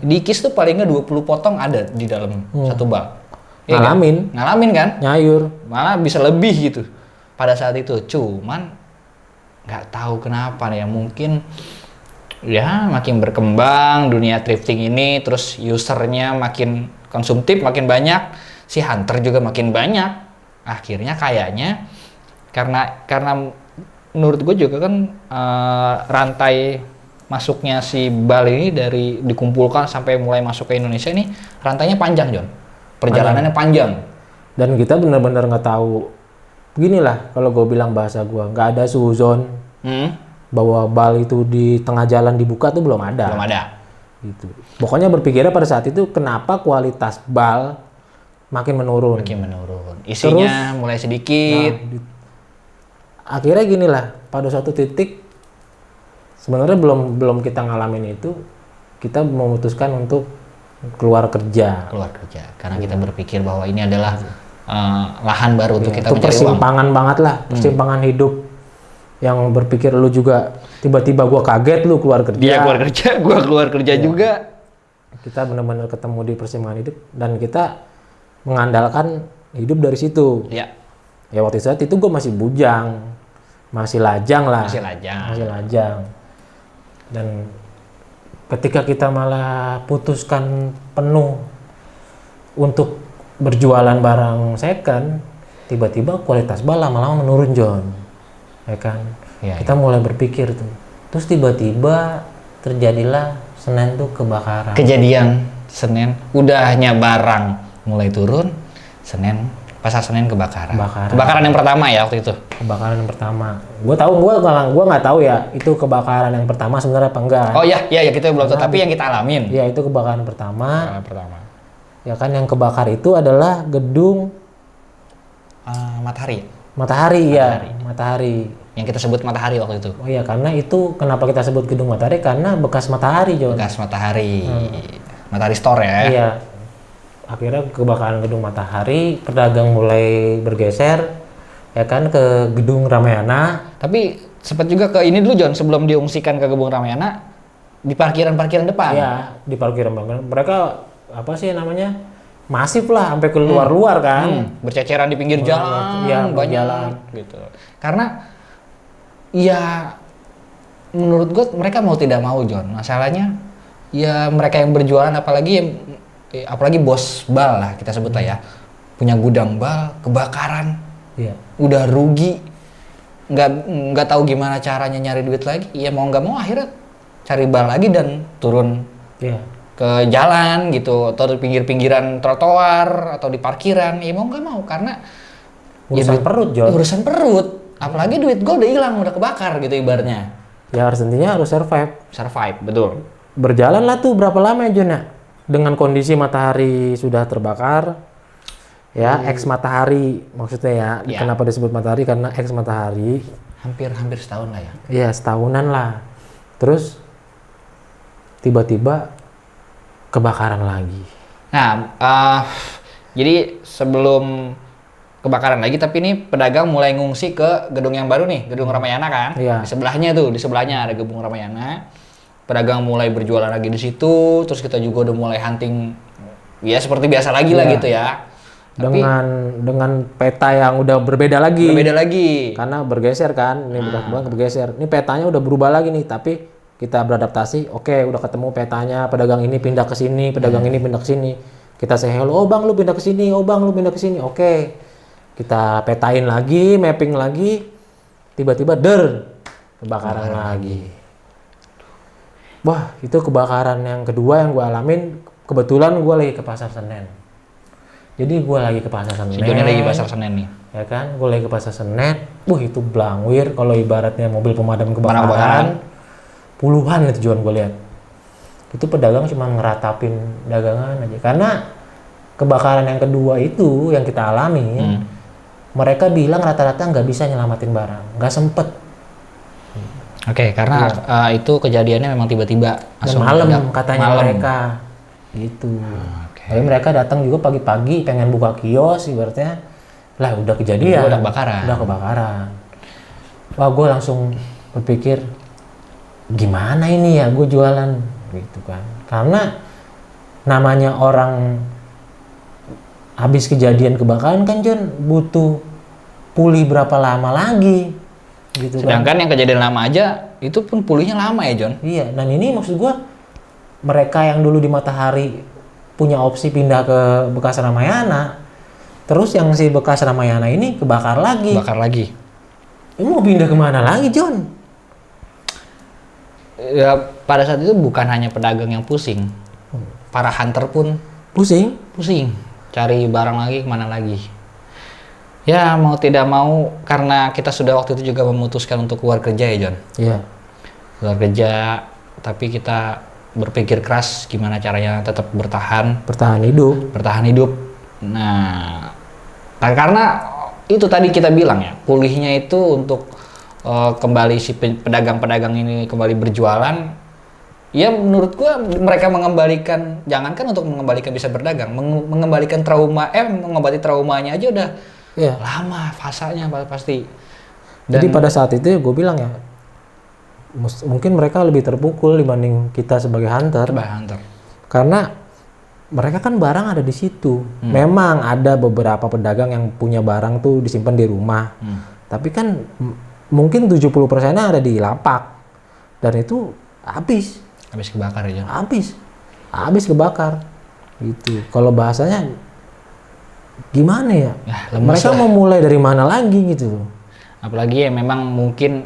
Dikis tuh paling nggak 20 potong ada di dalam satu bal. Ya, ngalamin kan? Nyayur. Malah bisa lebih gitu. Pada saat itu cuman nggak tahu kenapa nih ya, mungkin ya makin berkembang dunia thrifting ini, terus usernya makin konsumtif, makin banyak, si hunter juga makin banyak. Akhirnya kayaknya karena menurut gue juga kan rantai masuknya si bal ini dari dikumpulkan sampai mulai masuk ke Indonesia ini rantainya panjang John, perjalanannya panjang. Dan kita benar-benar nggak tahu. Beginilah kalau gue bilang bahasa gue, nggak ada suzon. Bahwa bal itu di tengah jalan dibuka tuh belum ada. Gitu. Pokoknya berpikirnya pada saat itu kenapa kualitas bal makin menurun. Isinya terus, mulai sedikit. akhirnya gini lah, pada suatu titik sebenarnya belum kita ngalamin itu, kita memutuskan untuk keluar kerja karena kita berpikir bahwa ini adalah lahan baru untuk kita itu mencari uang. persimpangan banget lah, persimpangan hidup yang berpikir lu juga tiba-tiba gua kaget lu keluar kerja. Dia keluar kerja, gua keluar kerja juga. Kita benar-benar ketemu di persimpangan hidup dan kita mengandalkan hidup dari situ. Ya Waktu saat itu gua masih bujang, masih lajang lah. Masih lajang. Dan ketika kita malah putuskan penuh untuk berjualan barang second, tiba-tiba kualitas bal lama-lama menurun, John. Ya kan? Kita mulai berpikir tuh. Terus tiba-tiba terjadilah Senin tuh kebakaran. Kejadian Senin, udahnya barang mulai turun, pasar Senin kebakaran. Kebakaran yang pertama ya waktu itu. Kebakaran yang pertama. Gua nggak tahu ya itu kebakaran yang pertama sebenarnya apa enggak. Oh iya kita belum tahu, tapi yang kita alamin. Iya, itu kebakaran pertama. Ya kan, yang kebakar itu adalah gedung Matahari. Yang kita sebut Matahari waktu itu. Oh iya, karena itu kenapa kita sebut gedung Matahari, karena bekas Matahari, John. Bekas Matahari. Matahari Store ya. Iya. Akhirnya kebakaran gedung Matahari, pedagang mulai bergeser ya kan ke gedung Ramayana. Tapi sempat juga ke ini dulu, John, sebelum diungsikan ke gedung Ramayana, di parkiran depan. Iya, di parkiran mereka apa sih namanya? Masif lah sampai keluar-luar kan. Berceceran di pinggir jalan, iya, banyak jalan gitu. Karena ya menurut gue mereka mau tidak mau, John. Masalahnya ya mereka yang berjualan, apalagi bos bal lah kita sebut lah ya, punya gudang bal kebakaran, udah rugi, nggak tahu gimana caranya nyari duit lagi, ya mau nggak mau akhirnya cari bal lagi dan turun ke jalan gitu, atau di pinggir-pinggiran trotoar atau di parkiran, ya mau nggak mau karena urusan perut, John. Urusan perut, apalagi duit gue udah hilang, udah kebakar gitu ibaratnya. Ya intinya harus survive, betul. Berjalan lah tuh berapa lama ya, John ya? Dengan kondisi matahari sudah terbakar, ya ex matahari maksudnya ya. Kenapa disebut matahari? Karena ex matahari. Hampir setahun lah ya. Iya, setahunan lah. Terus tiba-tiba kebakaran lagi. Nah, jadi sebelum kebakaran lagi, tapi ini pedagang mulai ngungsi ke gedung yang baru nih, gedung Ramayana kan? Iya. Di sebelahnya ada gedung Ramayana. Pedagang mulai berjualan lagi di situ, terus kita juga udah mulai hunting, ya seperti biasa lagi lah gitu ya. Dengan peta yang udah berbeda lagi. Karena bergeser kan, ini bukan bergeser. Ini petanya udah berubah lagi nih, tapi kita beradaptasi. Oke, udah ketemu petanya, pedagang ini pindah ke sini, pedagang ini pindah ke sini. Kita say hello, oh bang lu pindah ke sini, oh bang lu pindah ke sini. Oke, kita petain lagi, mapping lagi. Tiba-tiba kebakaran lagi. Wah, itu kebakaran yang kedua yang gue alamin. Kebetulan gue lagi ke Pasar Senen. Jadi gue lagi ke Pasar Senen. Sejauhnya lagi Pasar Senen nih. Ya kan, gue lagi ke Pasar Senen. Itu blangwir. Kalau ibaratnya mobil pemadam kebakaran, puluhan itu John gue lihat. Itu pedagang cuma ngeratapin dagangan aja. Karena kebakaran yang kedua itu yang kita alami, mereka bilang rata-rata nggak bisa nyelamatin barang, nggak sempet. Oke, karena itu kejadiannya memang tiba-tiba. Malam katanya mereka. Gitu. Tapi mereka datang juga pagi-pagi pengen buka kios ibaratnya. Lah udah kejadian. Udah kebakaran. Wah, gue langsung berpikir gimana ini ya gue jualan gitu kan. Karena namanya orang habis kejadian kebakaran kan, John, butuh pulih berapa lama lagi. Gitu. Sedangkan yang kejadian lama aja itu pun pulihnya lama ya, John. Iya, dan ini maksud gua mereka yang dulu di Matahari punya opsi pindah ke bekas Ramayana, terus yang si bekas Ramayana ini kebakar lagi. Ini mau pindah kemana lagi, John? Ya pada saat itu bukan hanya pedagang yang pusing, para hunter pun pusing, cari barang lagi kemana lagi. Ya mau tidak mau, karena kita sudah waktu itu juga memutuskan untuk keluar kerja ya, John. Iya. Keluar kerja, tapi kita berpikir keras gimana caranya tetap bertahan hidup. Nah, karena itu tadi kita bilang ya, pulihnya itu untuk kembali si pedagang-pedagang ini kembali berjualan, ya menurut gua mereka mengembalikan, jangankan untuk mengembalikan bisa berdagang, mengembalikan mengobati traumanya aja udah lama fasanya pasti. Jadi pada saat itu gue bilang ya, mungkin mereka lebih terpukul dibanding kita sebagai hunter. Karena mereka kan barang ada di situ. Memang ada beberapa pedagang yang punya barang tuh disimpan di rumah. Tapi kan mungkin 70%-nya ada di lapak. Dan itu habis kebakar aja. Habis kebakar. Gitu. Kalau bahasanya gimana ya? Mereka mau mulai dari mana lagi gitu. Apalagi ya memang mungkin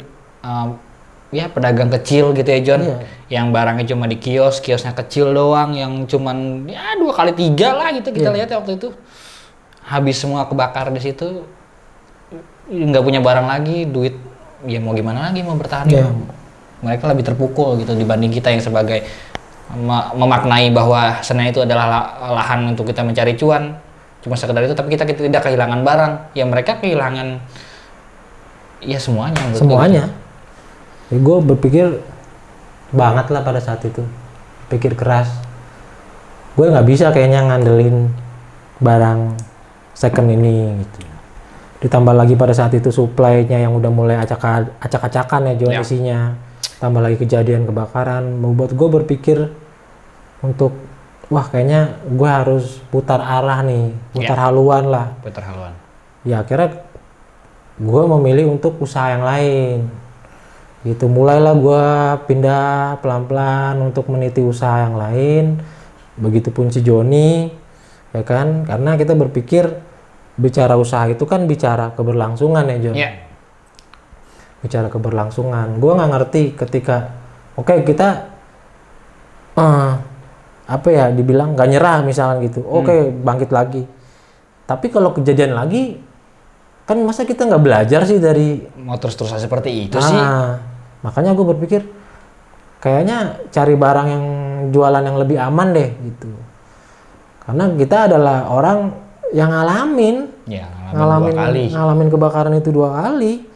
ya pedagang kecil gitu ya John, yang barangnya cuma di kiosnya kecil doang, yang cuman ya 2 kali 3 lah gitu kita lihat ya waktu itu, habis semua kebakar di situ, nggak punya barang lagi, duit ya mau gimana lagi mau bertahan. Mereka lebih terpukul gitu dibanding kita yang sebagai memaknai bahwa Senen itu adalah lahan untuk kita mencari cuan, cuma sekedar itu, tapi kita tidak kehilangan barang, ya mereka kehilangan ya semuanya. Gue berpikir banget lah pada saat itu, pikir keras. Gue nggak bisa kayaknya ngandelin barang second ini gitu. Ditambah lagi pada saat itu supply-nya yang udah mulai acak-acakan ya jual isinya. Tambah lagi kejadian kebakaran, membuat gue berpikir untuk wah kayaknya gue harus putar arah nih, putar haluan. Ya akhirnya gue memilih untuk usaha yang lain gitu. Mulailah gue pindah pelan-pelan untuk meniti usaha yang lain, begitupun si Joni ya kan, karena kita berpikir bicara usaha itu kan bicara keberlangsungan ya Jon. Bicara keberlangsungan, gue nggak ngerti ketika kita dibilang nggak nyerah misalnya gitu, bangkit lagi, tapi kalau kejadian lagi kan masa kita nggak belajar sih dari mau terus-terusan seperti itu sih. Makanya gue berpikir kayaknya cari barang yang jualan yang lebih aman deh gitu, karena kita adalah orang yang ngalamin kebakaran itu 2 kali.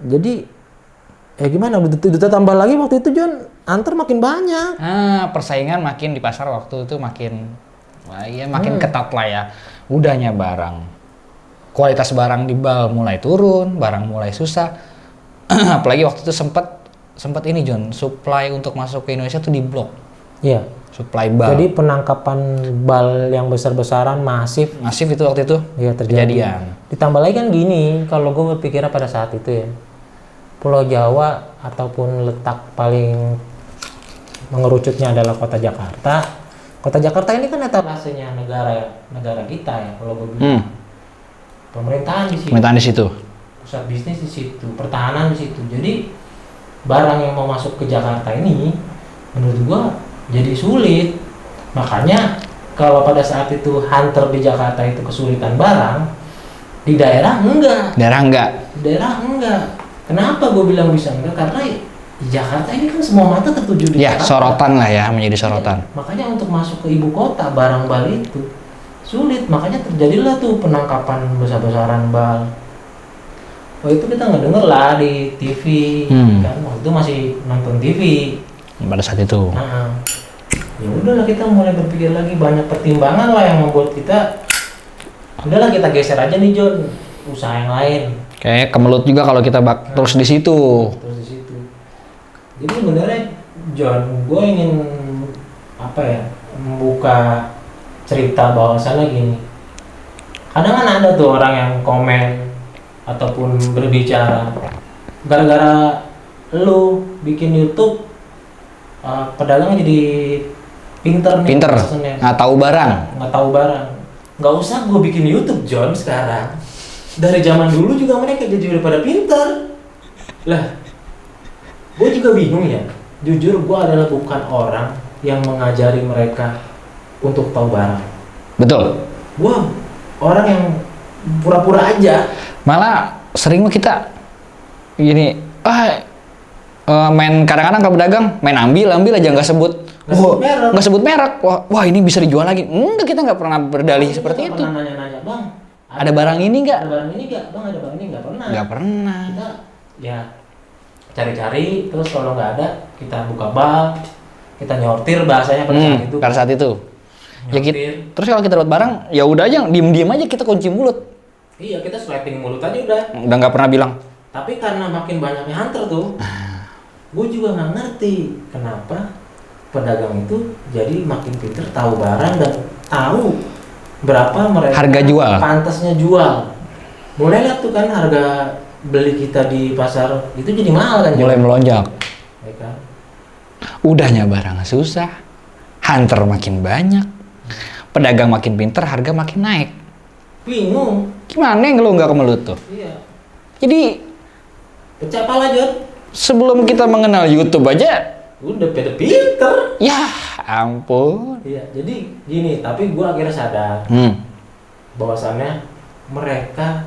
Jadi ya gimana, udah tambah lagi waktu itu John, hunter makin banyak. Persaingan makin di pasar waktu itu makin ketat lah ya. Udahnya barang, kualitas barang di bal mulai turun, barang mulai susah. Apalagi waktu itu sempat ini John, supply untuk masuk ke Indonesia tuh diblok. Iya. Supply bal. Jadi penangkapan bal yang besar-besaran masif itu waktu itu. Iya, kejadian. Ditambah lagi kan gini, kalau gue berpikirnya pada saat itu ya, Pulau Jawa ataupun letak paling mengerucutnya adalah kota Jakarta. Kota Jakarta ini kan etalasenya negara kita ya, kalau gue bilang. Pemerintahan di situ. Pusat bisnis di situ, pertahanan di situ. Jadi barang yang mau masuk ke Jakarta ini menurut gua jadi sulit. Makanya kalau pada saat itu hunter di Jakarta itu kesulitan barang, di daerah enggak. Kenapa gua bilang bisa enggak? Karena Jakarta ini kan semua mata tertuju di Jakarta. Sorotan lah ya, menjadi sorotan. Makanya untuk masuk ke ibu kota barang bal itu sulit, makanya terjadilah tuh penangkapan besar-besaran bal. Itu kita nggak denger lah di TV, kan waktu itu masih nonton TV pada saat itu. Ya udahlah, kita mulai berpikir lagi, banyak pertimbangan lah yang membuat kita udahlah kita geser aja nih John, usaha yang lain. Kayak kemelut juga kalau kita terus di situ. Jadi sebenarnya John, gue ingin membuka cerita bahwasannya gini, kadang kan ada tuh orang yang komen ataupun berbicara gara-gara lu bikin YouTube, pedagang jadi pinter, nggak tahu barang, nggak usah gue bikin YouTube John. Sekarang dari zaman dulu juga mereka jadi udah pada pinter lah. Gue juga bingung ya, jujur gue adalah bukan orang yang mengajari mereka untuk tahu barang. Betul. Gue orang yang pura-pura aja. Malah sering kita gini, main kadang-kadang kalau pedagang main ambil aja nggak sebut merek. Wah ini bisa dijual lagi. Enggak, kita nggak pernah berdalih seperti itu. Nanya-nanya, Bang, ada barang ini nggak? Bang, ada barang ini nggak? Pernah. Nggak pernah. Kita ya cari-cari, terus kalau nggak ada kita buka bal, kita nyortir bahasanya pada saat itu. Pada saat itu. Ya gitu. Terus kalau kita dapat barang, ya udah aja diem-diem aja kita kunci mulut. Iya, kita swiping mulut aja udah. Udah nggak pernah bilang. Tapi karena makin banyaknya hunter tuh, gue juga nggak ngerti kenapa pedagang itu jadi makin pinter tahu barang dan tahu berapa mereka harga jual. Pantasnya jual. Mulai lihat tuh kan harga beli kita di pasar itu jadi mahal kan? Mulai melonjak. Ya kan? Udahnya barang susah, hunter makin banyak, pedagang makin pinter, harga makin naik. Bingung. Gimana yang lo nggak kemelut tuh? Iya. Jadi pecah pala Jon. sebelum kita mengenal YouTube aja, udah pada pinter. ya ampun. Iya, jadi gini, tapi gua akhirnya sadar bahwasannya mereka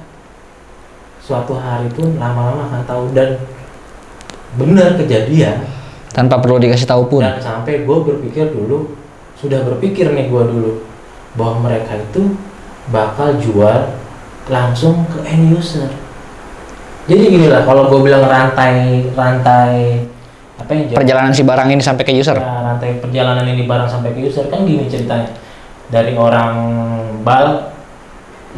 suatu hari pun lama-lama akan tahu, dan benar kejadian Tanpa perlu dikasih tahu pun. dan sampai gua berpikir dulu, sudah berpikir nih gua dulu bahwa mereka itu bakal jual langsung ke end user. Jadi gini lah, kalau gue bilang rantai apa yang Perjalanan si barang ini sampai ke user. ya, rantai perjalanan ini barang sampai ke user kan gini ceritanya. Dari orang bal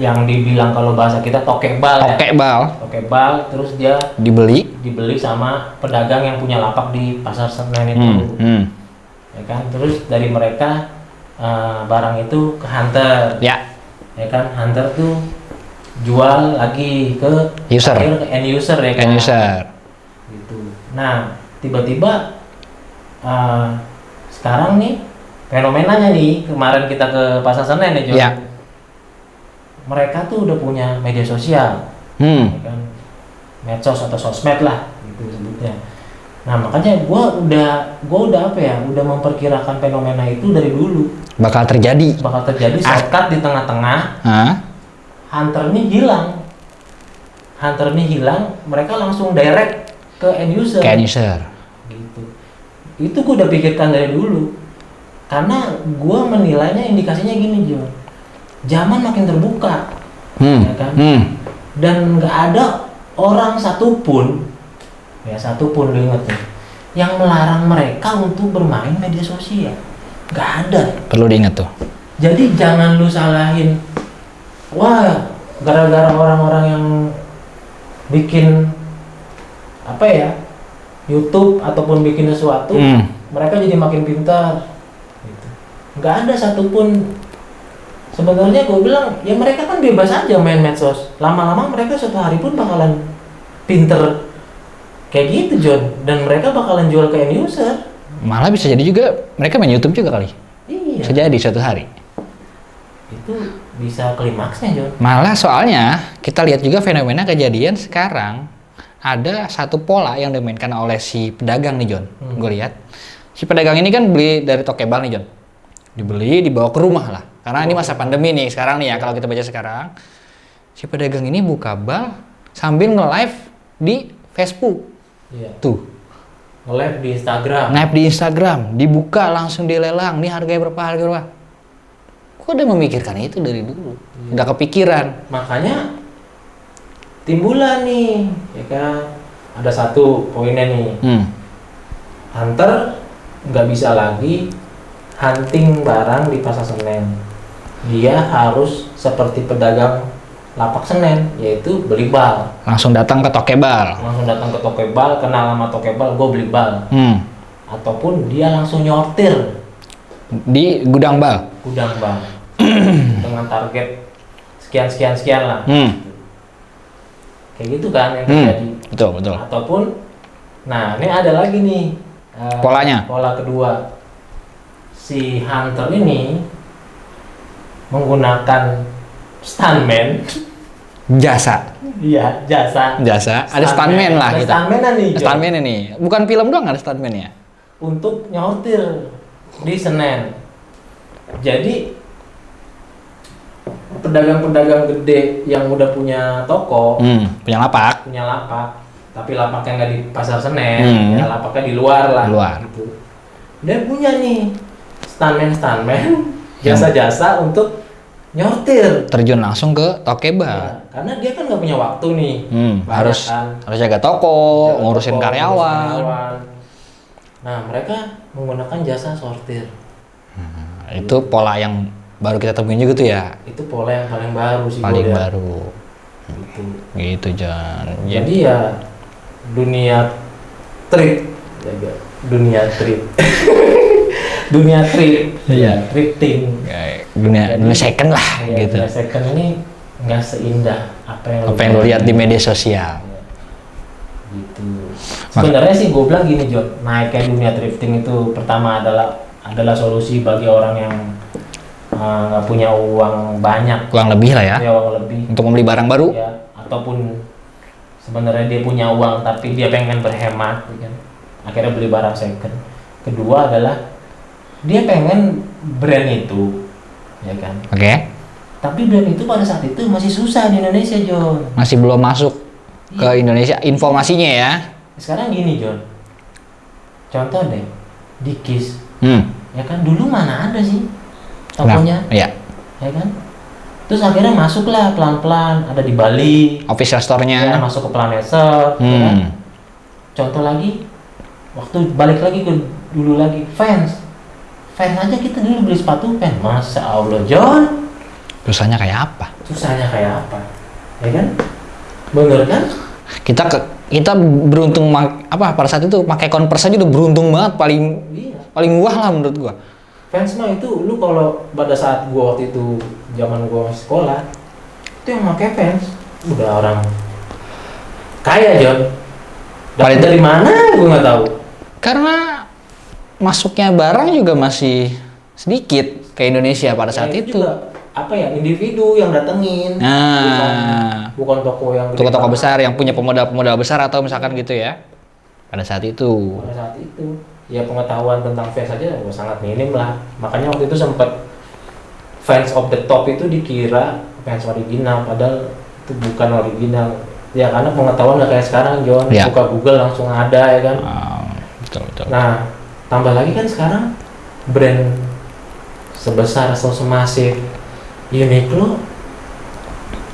yang dibilang kalau bahasa kita tokek bal ya. Tokek bal, terus dia Dibeli sama pedagang yang punya lapak di pasar Senen itu. Ya kan, terus dari mereka barang itu ke hunter. Ya kan, hunter tuh jual lagi ke user, ke end user ya kan. End user. Gitu. Nah, tiba-tiba sekarang nih fenomenanya nih, kemarin kita ke pasar Senen ya, Jo. Ya. Mereka tuh udah punya media sosial. Ya kan? Medsos atau sosmed lah gitu sebutnya. Nah, makanya gua udah apa ya? Udah memperkirakan fenomena itu dari dulu. Bakal terjadi. Shortcut di tengah-tengah. Hunter ini hilang, mereka langsung direct ke end user. Gitu. Itu gue udah pikirkan dari dulu. Karena gue menilainya indikasinya gini, Jo. Zaman makin terbuka, ya kan? Dan nggak ada orang satupun lu ingat nih, yang melarang mereka untuk bermain media sosial. Nggak ada. Perlu diingat tuh. Jadi jangan lu salahin. Wah, gara-gara orang-orang yang bikin apa ya, YouTube ataupun bikin sesuatu, mereka jadi makin pintar. Gitu. Nggak ada satupun. Sebenarnya gue bilang, ya mereka kan bebas aja main medsos. Lama-lama mereka suatu hari pun bakalan pinter kayak gitu, John. Dan mereka bakalan jual ke end user. Malah bisa jadi juga mereka main YouTube juga kali. Iya. Bisa jadi suatu hari. Itu bisa klimaksnya, John. Malah soalnya kita lihat juga fenomena kejadian sekarang, ada satu pola yang dimainkan oleh si pedagang nih, John. Gue lihat si pedagang ini kan beli dari Tokebal nih, John. Dibeli, dibawa ke rumah lah. Karena ini masa pandemi nih sekarang nih ya, kalau kita baca sekarang. Si pedagang ini buka bal sambil nge-live di Facebook. Iya. Tuh. Nge-live di Instagram. Nge-live di Instagram, dibuka langsung dilelang. Nih harga berapa? Kok udah memikirkan itu dari dulu? Udah kepikiran. Makanya timbulan nih, ya kan? Ada satu poinnya nih. Hunter nggak bisa lagi hunting barang di pasar Senen. Dia harus seperti pedagang lapak Senen, yaitu beli bal. Langsung datang ke Tokebal. Kenal sama Tokebal, gue beli bal. Ataupun dia langsung nyortir di gudang bal. Dengan target sekian lah. Kayak gitu kan yang terjadi. Betul. Ataupun, nah ini ada lagi nih polanya. Pola kedua, si hunter ini menggunakan stuntman. Jasa. Iya, jasa. Ada stuntman lah kita. Stuntman nih. Bukan film doang ada stuntman-nya. Untuk nyortir di Senen. Jadi pedagang-pedagang gede yang udah punya toko, punya lapak, tapi lapaknya nggak di pasar Senen, ya lapaknya di luar lah. Gitu. Dia punya nih stuntman, jasa-jasa untuk nyortir. Terjun langsung ke Ya, Tokeba. karena dia kan nggak punya waktu nih. Banyak Harus kan. jaga toko, ngurusin karyawan. Nah, mereka menggunakan jasa sortir. Itu pola yang baru kita temuin juga tuh ya. Itu pola yang paling baru sih. Paling gua lihat. baru. Gitu. Gitu John. Jadi ya dunia trip, ya, dunia trip, dunia trip, Iya. thrifting. Dunia second lah Ya, gitu. dunia second ini nggak seindah apa Apa yang lu lihat di media sosial. gitu. Sebenarnya sih gue bilang gini John, naiknya dunia thrifting itu pertama adalah solusi bagi orang yang nggak punya uang banyak, Kurang lebih lah ya. punya uang lebih, Untuk membeli barang baru. ya, ataupun sebenarnya dia punya uang tapi dia pengen berhemat, ya kan? Akhirnya beli barang second. Kedua adalah dia pengen brand itu, ya kan? Oke. Tapi brand itu pada saat itu masih susah di Indonesia John. Masih belum masuk ke Indonesia informasinya ya. Sekarang gini John, contoh deh, di KIS, ya kan dulu mana ada sih tokonya, Iya. ya kan? Terus akhirnya masuklah pelan-pelan, ada di Bali, Official ya, store-nya. masuk ke Planet Shop, ya kan? Contoh lagi, waktu balik lagi ke dulu lagi, Vans aja kita dulu beli sepatu Vans, masa Allah John, Susahnya kayak apa? susahnya kayak apa, ya kan? Bener kan? Kita beruntung pada saat itu pakai Converse aja udah beruntung banget, Iya. paling wah lah menurut gua. Vans mah itu lu kalau pada saat gua waktu itu zaman gua masih sekolah itu yang pakai Vans udah orang kaya John. Dapat Paling- dari mana gua nggak tahu. Karena masuknya barang juga masih sedikit ke Indonesia pada saat Ya, itu. juga, apa ya, individu yang datengin. Nah, Bukan toko yang gede toko-toko banget. besar yang punya pemodal besar atau misalkan gitu ya. Pada saat itu. Pada saat itu ya pengetahuan tentang Vans aja gua sangat minim lah. Makanya waktu itu sempat Vans of the top itu dikira Vans original padahal itu bukan original. Ya karena pengetahuan nggak kayak sekarang John, Ya. buka Google langsung ada ya kan. Betul. Nah tambah lagi kan sekarang brand sebesar atau semasif Uniqlo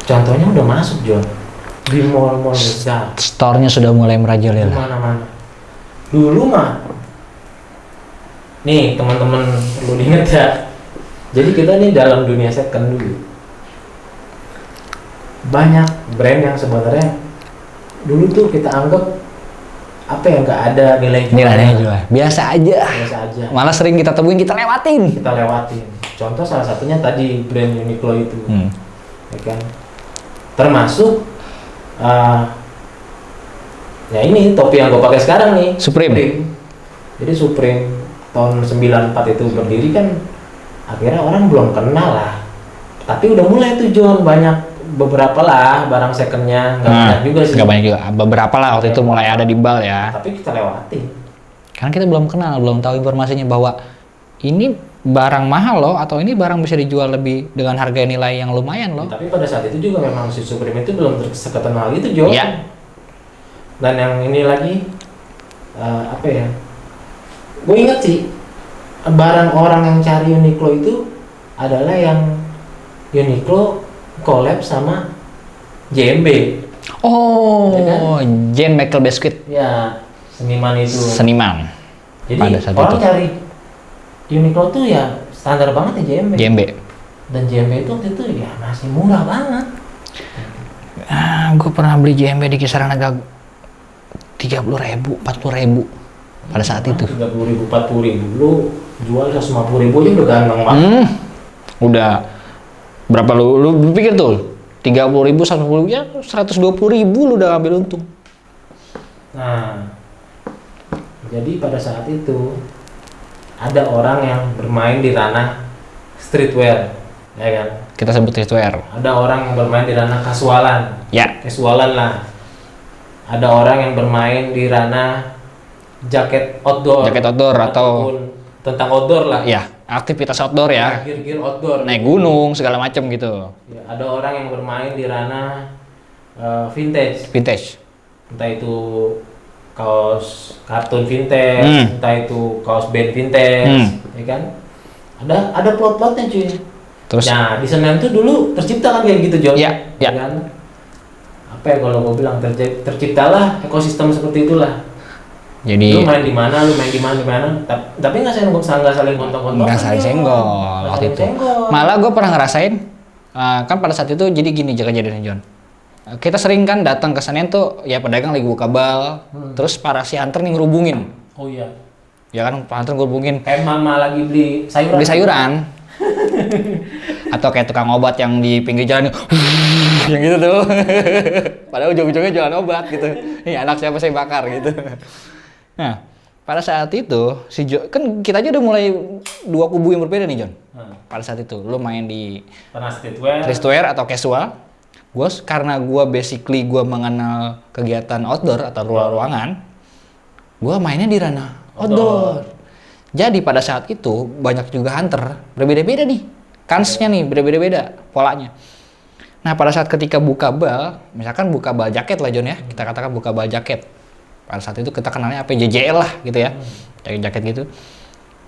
contohnya udah masuk John di mall-mall besar Store-nya sudah mulai di merajalela. mana-mana. Dulu mah nih teman-teman perlu diingat ya, jadi kita nih dalam dunia second dulu banyak brand yang sebenarnya dulu tuh kita anggap apa ya, nggak ada nilai jual. Nilainya juga biasa aja. Biasa aja, Malah sering kita temuin, kita lewatin. kita lewatin. Contoh salah satunya tadi brand Uniqlo itu, ya kan, termasuk ya ini topi yang gue pakai sekarang nih, Supreme. Jadi Supreme tahun 94 itu berdiri kan, akhirnya orang belum kenal lah, tapi udah mulai tuh John, banyak beberapa lah barang secondnya, nggak banyak juga sih, Nggak banyak juga. Beberapa lah waktu itu mulai ada di bal ya. tapi kita lewatin. Karena kita belum kenal, belum tahu informasinya bahwa ini barang mahal loh, atau ini barang bisa dijual lebih dengan harga nilai yang lumayan loh. Tapi pada saat itu juga memang si Supreme itu belum terkenal itu John. Iya. Dan yang ini lagi apa ya? Gue inget sih, barang orang yang cari Uniqlo itu adalah yang Uniqlo collab sama JMB. Oh, Ya kan? Jean Michael Biscuit, Ya, seniman itu. seniman. Jadi pada saat orang itu. cari Uniqlo tuh ya standar banget ya JMB. JMB. Dan JMB itu waktu itu ya masih murah banget. Gue pernah beli JMB di kisaran harga 30.000, 40.000 pada saat itu. 30.000, 40.000. Lu jual 150.000 aja udah ganteng banget. Udah berapa lu pikir tuh? 30.000, 110.000, ya 120.000 lu udah ambil untung. Nah, jadi pada saat itu ada orang yang bermain di ranah streetwear, ya kan? Kita sebut streetwear. Ada orang yang bermain di ranah kasualan, Ya. casualan lah. Ada orang yang bermain di ranah jaket outdoor, Jaket outdoor atau ataupun tentang outdoor lah. ya, aktivitas outdoor ya. Gear-gear outdoor. Naik gunung segala macam gitu. Ya, ada orang yang bermain di ranah vintage. Vintage. Entah itu kaos kartun vintage, entah itu kaos band vintage, ya kan? Ada plot-plotnya cuy. Terus? Nah di Senen tuh dulu tercipta kan kayak gitu John. Iya, iya. Kan? Apa ya kalau gue bilang terciptalah ekosistem seperti itulah. Jadi lu main di mana, tapi nggak saling gontok-gontok. nggak saling senggol waktu itu. Malah gue pernah ngerasain, kan pada saat itu jadi gini kejadiannya John. Kita sering kan datang ke Senen tuh, ya pedagang lagi buka bal, terus para si hunter nih ngerubungin. Oh iya. Ya kan, para hunter ngerubungin. Kayak mama lagi beli sayuran. Beli sayuran. Atau kayak tukang obat yang di pinggir jalan yang gitu tuh. Padahal ujung-ujungnya jualan obat gitu. Nih anak siapa saya bakar gitu. Nah, pada saat itu kan kita aja udah mulai dua kubu yang berbeda nih John. Pada saat itu lu main di streetwear atau casual. Karena gue basically gue mengenal kegiatan outdoor atau luar ruangan, gue mainnya di ranah outdoor. Jadi pada saat itu banyak juga hunter berbeda-beda nih, kansnya nih berbeda-beda polanya. Nah pada saat ketika buka bal, misalkan buka bal jaket lah John ya, kita katakan buka bal jaket. Pada saat itu kita kenalnya apa JJL lah gitu ya, jaket gitu.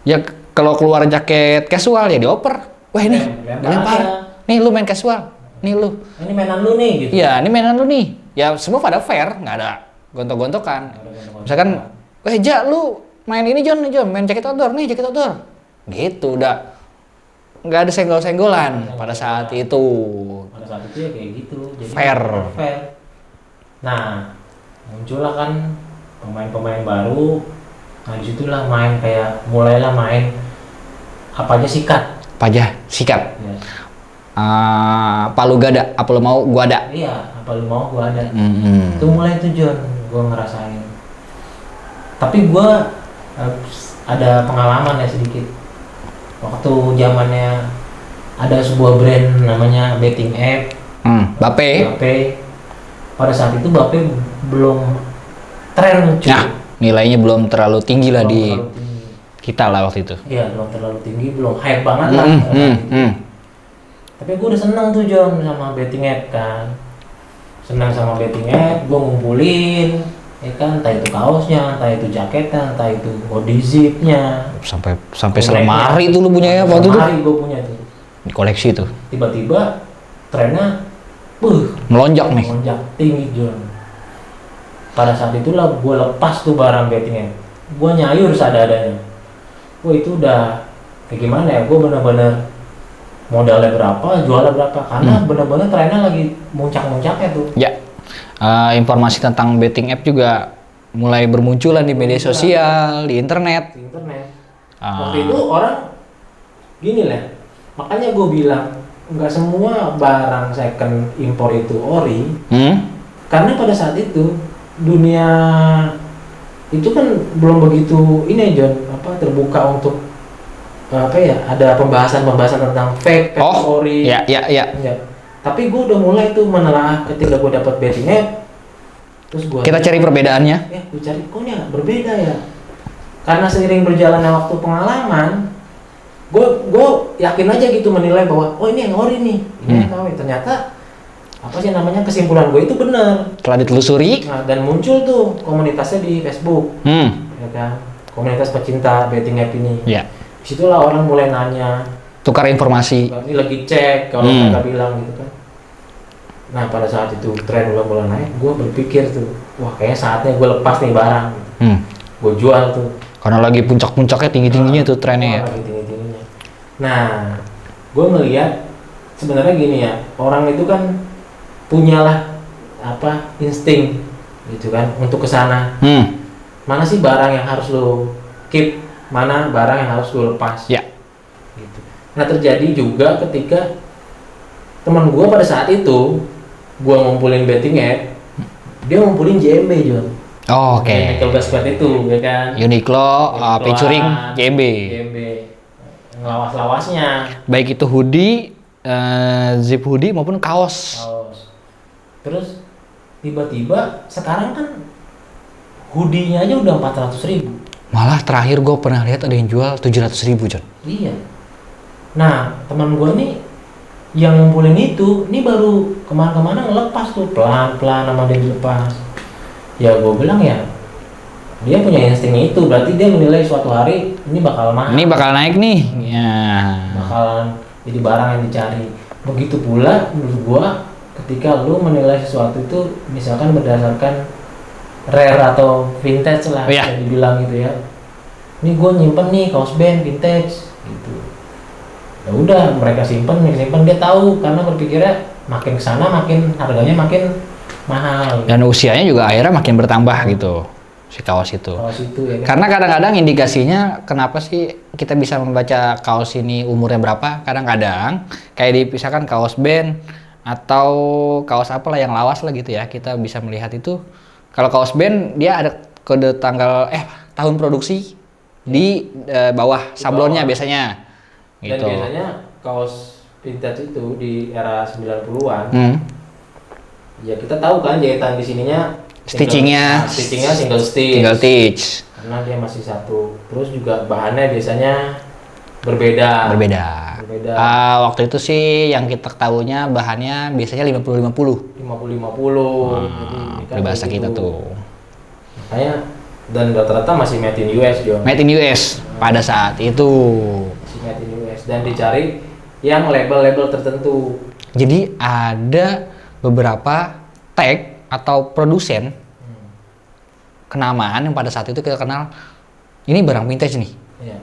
Ya kalau keluar jaket casual ya dioper, wah ini dilempar, nih lu main casual, nih lu. Ini mainan lu nih gitu. Iya ini mainan lu nih, ya semua pada fair, nggak ada gontok-gontokan. Misalkan, wah Ja lu main ini John, main jaket outdoor nih, jaket outdoor. Gitu udah. Nggak ada senggol-senggolan pada saat itu. Pada saat itu ya kayak gitu. Jadi fair. Nah, muncullah kan pemain-pemain baru. Nah, disitulah mulailah main apa aja sikat. Apa aja sikat. Ya. Apa lu gak ada? Apa lu mau gua ada? Iya, apa lu mau gua ada. Itu mulai tuh John, gua ngerasain. Tapi gua ada pengalaman ya sedikit. Waktu zamannya ada sebuah brand namanya betting app. Bape. Pada saat itu Bape belum tren cuy. Nah, nilainya belum terlalu tinggi lah kita lah waktu itu. Iya, belum terlalu tinggi, belum hype banget lah. Tapi gue udah seneng tuh John sama betting app kan. Senang sama betting app, gue ngumpulin ya kan, entah itu kaosnya, entah itu jaketnya, entah itu body zipnya, sampai selemari itu lu punya ya waktu itu. Selemari gue punya tuh. Di koleksi tuh. Tiba-tiba trennya melonjak tinggi John. Pada saat itulah gue lepas tuh barang bettingnya, gue nyayur seadanya. Wah itu udah kayak gimana ya, gue bener-bener modalnya berapa, jualnya berapa, karena bener-bener trennya lagi muncak-muncaknya tuh. Ya. Informasi tentang betting app juga mulai bermunculan di media sosial, di internet. Waktu itu orang gini lah, makanya gue bilang nggak semua barang second impor itu ori, karena pada saat itu dunia itu kan belum begitu ini John, terbuka untuk ada pembahasan tentang fake ori. Ya. Tapi gue udah mulai tuh menelaah ketika gue dapat betting app, terus kita cari perbedaannya. Gue cari kok ini berbeda ya. Karena seiring berjalannya waktu pengalaman, gue yakin aja gitu menilai bahwa oh ini yang ori nih, ini yang KW. Ternyata kesimpulan gue itu benar. Setelah ditelusuri. Nah, dan muncul tuh komunitasnya di Facebook, ya kan, komunitas pecinta betting app ini. Ya. Disitulah orang mulai nanya, tukar informasi. Ini lagi cek kalau mereka bilang gitu kan. Nah pada saat itu tren mulai naik, gue berpikir tuh, wah kayaknya saatnya gue lepas nih barang. Gue jual tuh. Karena lagi puncak-puncaknya tinggi-tingginya tuh trennya ya. Lagi tinggi-tingginya. Nah, gue melihat sebenarnya gini ya, orang itu kan punyalah insting gitu kan untuk kesana. Mana sih barang yang harus lo keep, mana barang yang harus lo lepas. Ya. Gitu. Nah terjadi juga ketika teman gue pada saat itu, gue ngumpulin betting app, dia ngumpulin JMB John. Oh, oke. Uniqlo Basket itu, ya kan? Uniqlo featuring JMB. Ngelawas-lawasnya. Baik itu hoodie, zip hoodie maupun kaos. Terus tiba-tiba sekarang kan hoodie-nya aja udah 400.000. Malah terakhir gue pernah lihat ada yang jual 700.000 John. Iya. Nah teman gue nih yang ngumpulin itu, ini baru kemana-kemana ngelepas tuh pelan-pelan sama dia dilepas. Ya gue bilang ya, dia punya insting itu, berarti dia menilai suatu hari ini bakal mahal. Ini bakal naik nih. Ya. Bakalan jadi barang yang dicari. Begitu pula menurut gua ketika lu menilai sesuatu itu misalkan berdasarkan rare atau vintage lah, Iya. yang dibilang gitu ya. Ini gua nyimpen nih kaos band vintage gitu. Ya udah, mereka simpen, dia tahu karena berpikirnya makin kesana makin harganya makin mahal. Dan usianya juga akhirnya makin bertambah gitu si kaos itu. Kaos itu ya kan. Karena kadang-kadang indikasinya kenapa sih kita bisa membaca kaos ini umurnya berapa? Kadang-kadang kayak misalkan kaos band atau kaos apalah yang lawas lah gitu ya, kita bisa melihat itu. Kalau kaos band dia ada kode tanggal tahun produksi di bawah sablonnya biasanya. Dan Gitu. biasanya kaos vintage itu di era 90-an, ya kita tahu kan jahitan di sininya Stitchingnya single stitch. Single stitch. Karena dia masih satu. Terus juga bahannya biasanya berbeda. Waktu itu sih yang kita tahunya bahannya biasanya 50-50. 50-50. Jadi Peribahasa kita tuh. Makanya dan rata-rata masih made in US, John. Made in US pada saat itu. Masih made in US dan dicari yang label-label tertentu. Jadi ada beberapa tag atau produsen kenamaan yang pada saat itu kita kenal ini barang vintage nih. Iya.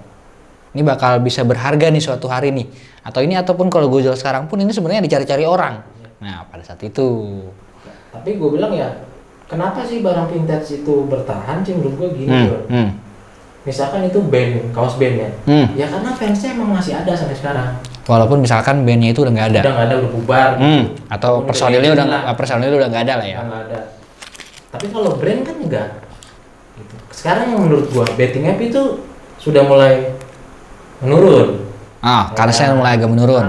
Ini bakal bisa berharga nih suatu hari nih. Atau ini ataupun kalau gue jual sekarang pun ini sebenarnya dicari-cari orang. Nah pada saat itu. Tapi gue bilang ya, kenapa sih barang vintage itu bertahan sih menurut gue gini, John. Misalkan itu band, kaos bandnya, ya karena fansnya emang masih ada sampai sekarang. Walaupun misalkan bandnya itu udah nggak ada. Udah nggak ada, udah bubar. Atau personilnya udah nggak ada lah ya. Nggak ada. Tapi kalau brand kan enggak. Gitu. Sekarang menurut gua betting app itu sudah mulai menurun. Karena saya mulai agak menurun.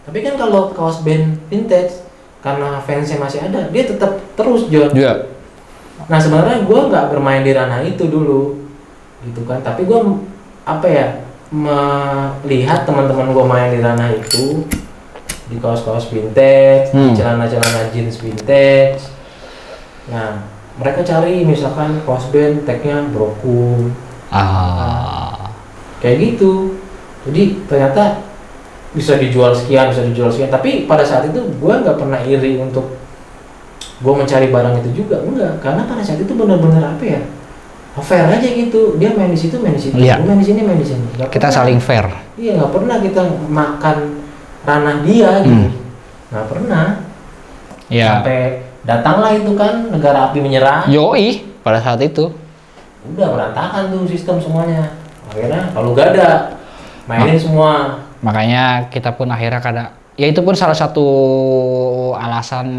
Tapi kan kalau kaos band vintage, karena fansnya masih ada, dia tetap terus, John. Iya. Nah sebenarnya gua nggak bermain di ranah itu dulu, gitu kan. Tapi gua melihat teman-teman gue main di ranah itu, di kaos-kaos vintage, di celana-celana jeans vintage. Nah, mereka cari misalkan kaos band tagnya Brokum, kayak gitu. Jadi ternyata bisa dijual sekian. Tapi pada saat itu gue nggak pernah iri untuk gue mencari barang itu juga, enggak. Karena pada saat itu benar-benar apa ya? Fair aja gitu, dia main di situ, Iya. main di sini. Kita saling fair. Iya, nggak pernah kita makan ranah dia gitu, nggak pernah. Iya. Sampai datanglah itu kan negara api menyerang. Yoi pada saat itu. Udah berantakan tuh sistem semuanya. Akhirnya kalau gak ada mainin semua. Makanya kita pun akhirnya ya itu pun salah satu alasan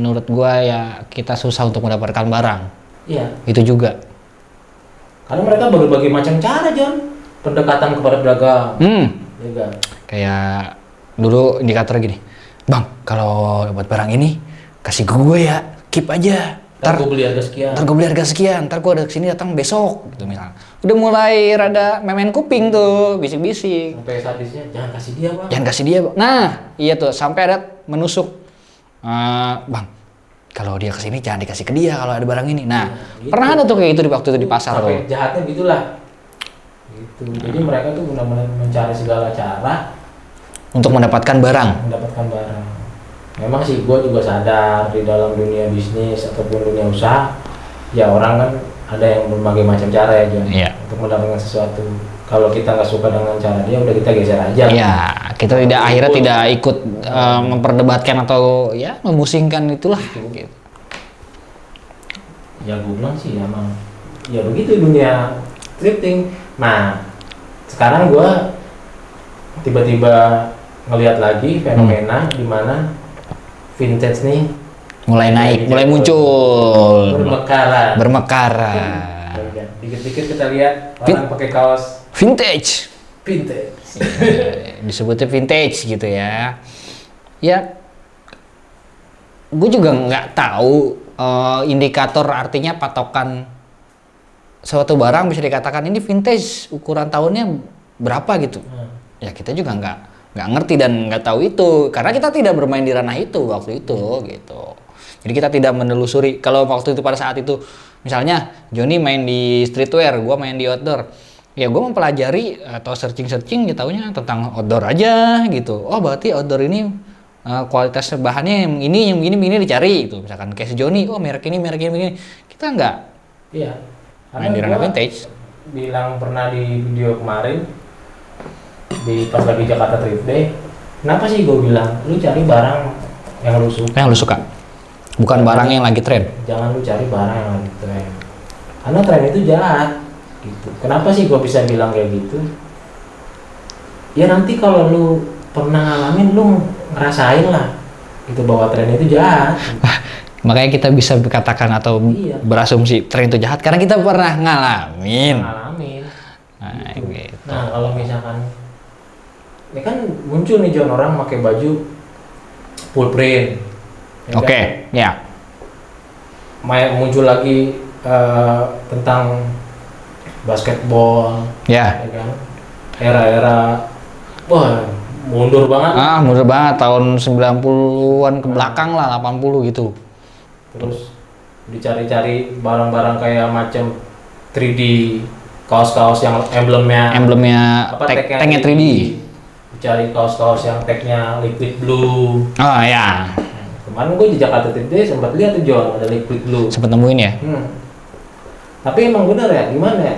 menurut gua ya kita susah untuk mendapatkan barang. Iya. Itu juga. Karena mereka berbagai macam cara, John, pendekatan kepada pedagang. Ya kan? Kayak dulu indikator gini, bang kalau dapat barang ini kasih gue ya, keep aja. Ntar gue beli harga sekian. Ntar gue ada kesini datang besok, gitu misalnya. Udah mulai rada memen kuping tuh, bisik-bisik. Sampai sadisnya, jangan kasih dia, Bang. Jangan kasih dia, Bang. Nah, iya tuh, sampai ada menusuk. Bang, kalau dia kesini jangan dikasih ke dia kalau ada barang ini. Nah, gitu. Pernah ada tuh kayak gitu di waktu itu di pasar sampai tuh. jahatnya gitulah. Gitu. Jadi mereka tuh benar-benar mencari segala cara Untuk mendapatkan barang. Memang sih gue juga sadar di dalam dunia bisnis ataupun dunia usaha, ya orang kan ada yang berbagai macam cara ya, John, untuk mendapatkan sesuatu. Kalau kita nggak suka dengan cara dia, udah kita geser aja. Iya, kita akhirnya tidak ikut memperdebatkan atau ya memusingkan itulah. Gitu. Ya gue bilang sih emang ya begitu dunia thrifting. Nah sekarang gue tiba-tiba ngelihat lagi fenomena di mana vintage nih mulai naik, mulai muncul, bermekaran. Dikit-dikit kita lihat orang pakai kaos vintage. Disebutnya vintage gitu ya. Ya, gue juga nggak tahu indikator artinya patokan suatu barang bisa dikatakan ini vintage ukuran tahunnya berapa gitu. Ya kita juga nggak ngerti dan nggak tahu itu karena kita tidak bermain di ranah itu waktu itu gitu. Jadi kita tidak menelusuri. Kalau waktu itu pada saat itu misalnya Joni main di streetwear, gua main di outdoor. ya gue mempelajari atau searching ya taunya tentang outdoor aja gitu. Oh berarti outdoor ini kualitas bahannya yang ini dicari gitu. Misalkan kayak Sejoni, oh merek ini. Kita nggak Iya. main di ranah vintage. Bilang pernah di video kemarin pas lagi Jakarta Thrift Day, kenapa sih gue bilang lu cari barang yang lu suka? Yang lu suka. Bukan barang yang lagi tren. Jangan lu cari barang yang lagi tren. Karena tren itu jahat. Gitu. Kenapa sih gue bisa bilang kayak gitu? Ya nanti kalau lu pernah ngalamin, lu ngerasain lah itu bahwa tren itu jahat. Makanya kita bisa katakan atau berasumsi tren itu jahat karena kita pernah ngalamin. Nah, gitu. Nah kalau misalkan ini kan muncul nih John, orang pakai baju full print. Oke, ya. Muncul lagi tentang basketball, ya kan? Era-era, wah mundur banget. Mundur banget tahun 90-an ke belakang lah, 80 gitu. Terus dicari-cari barang-barang kayak macam 3D, kaos-kaos yang emblemnya tagnya 3D. Dicari kaos-kaos yang tagnya liquid blue. Oh ya. Kemarin gue di Jakarta Thrift Day sempat lihat tuh John, ada liquid blue. Sempat nemuin ya? Tapi emang benar ya, gimana ya?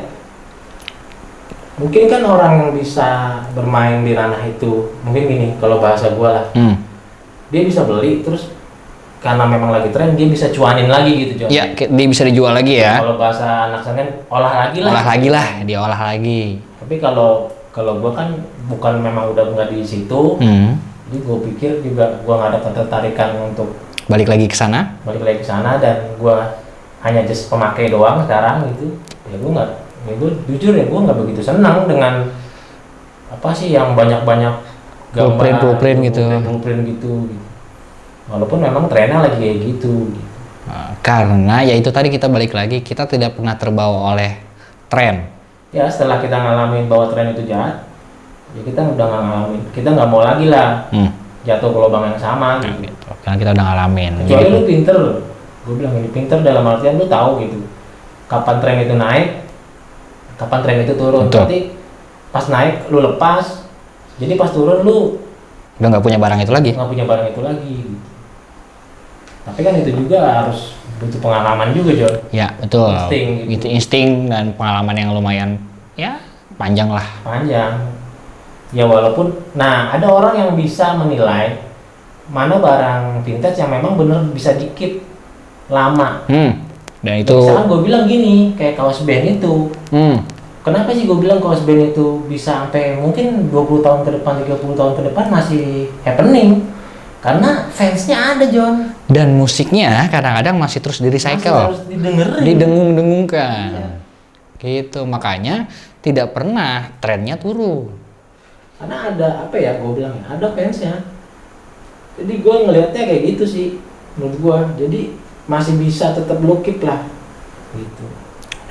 Mungkin kan orang yang bisa bermain di ranah itu, mungkin gini, kalau bahasa gue lah, dia bisa beli terus karena memang lagi tren, dia bisa cuanin lagi gitu John. Iya, dia bisa dijual lagi ya. Kalau bahasa anak sana olah lagi lah. Dia olah lagi. Tapi kalau gue kan bukan memang udah nggak di situ, jadi gue pikir juga gue nggak ada ketertarikan untuk balik lagi ke sana dan gue hanya just pemakai doang sekarang gitu. Ya gue jujur ya gue nggak begitu senang dengan apa sih yang banyak gambar blueprint gitu. Walaupun memang trennya lagi kayak gitu. Karena ya itu tadi kita balik lagi, kita tidak pernah terbawa oleh tren. Ya setelah kita ngalamin bahwa tren itu jahat, ya kita udah nggak ngalamin, kita nggak mau lagi lah jatuh ke lubang yang sama gitu. Karena kita udah ngalamin. Kecuali lu pinter, gue bilang ini pinter dalam artian lu tahu gitu kapan tren itu naik, kapan tren itu turun. Berarti pas naik lu lepas, jadi pas turun lu udah nggak punya barang itu lagi. Gitu. Tapi kan itu juga harus butuh pengalaman juga John. Ya betul. Insting dan pengalaman yang lumayan ya panjang lah. Ya walaupun, nah ada orang yang bisa menilai mana barang vintage yang memang bener bisa dikit lama. Dan itu. Misalkan gue bilang gini, kayak kaos band itu. Kenapa sih gue bilang kaos band itu bisa sampai mungkin 20 tahun ke depan, 30 tahun ke depan masih happening? Karena fansnya ada John. Dan musiknya kadang-kadang masih terus di-recycle. Masih harus didengerin. Didengung-dengungkan. Gitu, makanya tidak pernah trennya turun. Karena ada apa ya, gue bilang ada fansnya. Jadi gue ngelihatnya kayak gitu sih menurut gue. Jadi masih bisa tetap low keep lah gitu.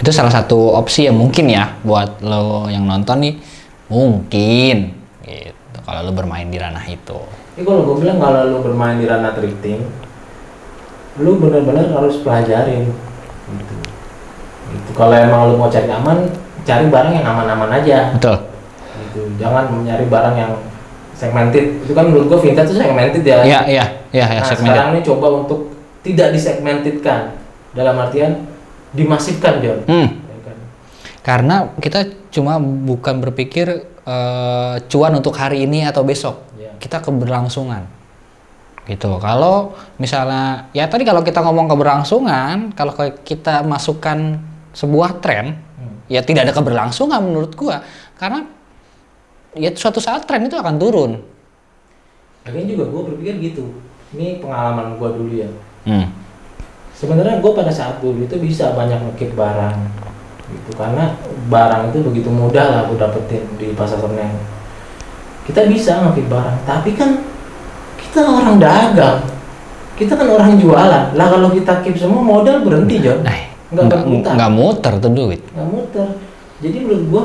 Itu salah satu opsi yang mungkin ya buat lo yang nonton nih, mungkin gitu kalau lo bermain di ranah itu. Kalau gue bilang kalau lo bermain di ranah thrifting, lo benar-benar harus pelajarin gitu. Kalau emang lo mau cari aman, cari barang yang aman-aman aja. Betul. Gitu. Jangan mencari barang yang segmented. Itu kan menurut gue vintage itu segmented ya. Iya, Nah segmented. sekarang ini coba untuk tidak disegmentedkan, dalam artian dimasifkan John. Karena kita cuma bukan berpikir cuan untuk hari ini atau besok. Kita keberlangsungan gitu. Kalau misalnya ya tadi kalau kita ngomong keberlangsungan, kalau kita masukkan sebuah tren, ya tidak ada keberlangsungan menurut gua, karena ya suatu saat tren itu akan turun. Akhirnya juga gua berpikir gitu. Ini pengalaman gua dulu ya. Sebenarnya gua pada saat dulu itu bisa banyak ngekip barang gitu, karena barang itu begitu mudah lah gua dapetin di pasar Senen. Kita bisa ngekip barang, tapi kan kita orang dagang, kita kan orang jualan. Lah kalau kita keep semua modal berhenti John. Nggak muter tuh duit. Nggak muter. Jadi menurut gua,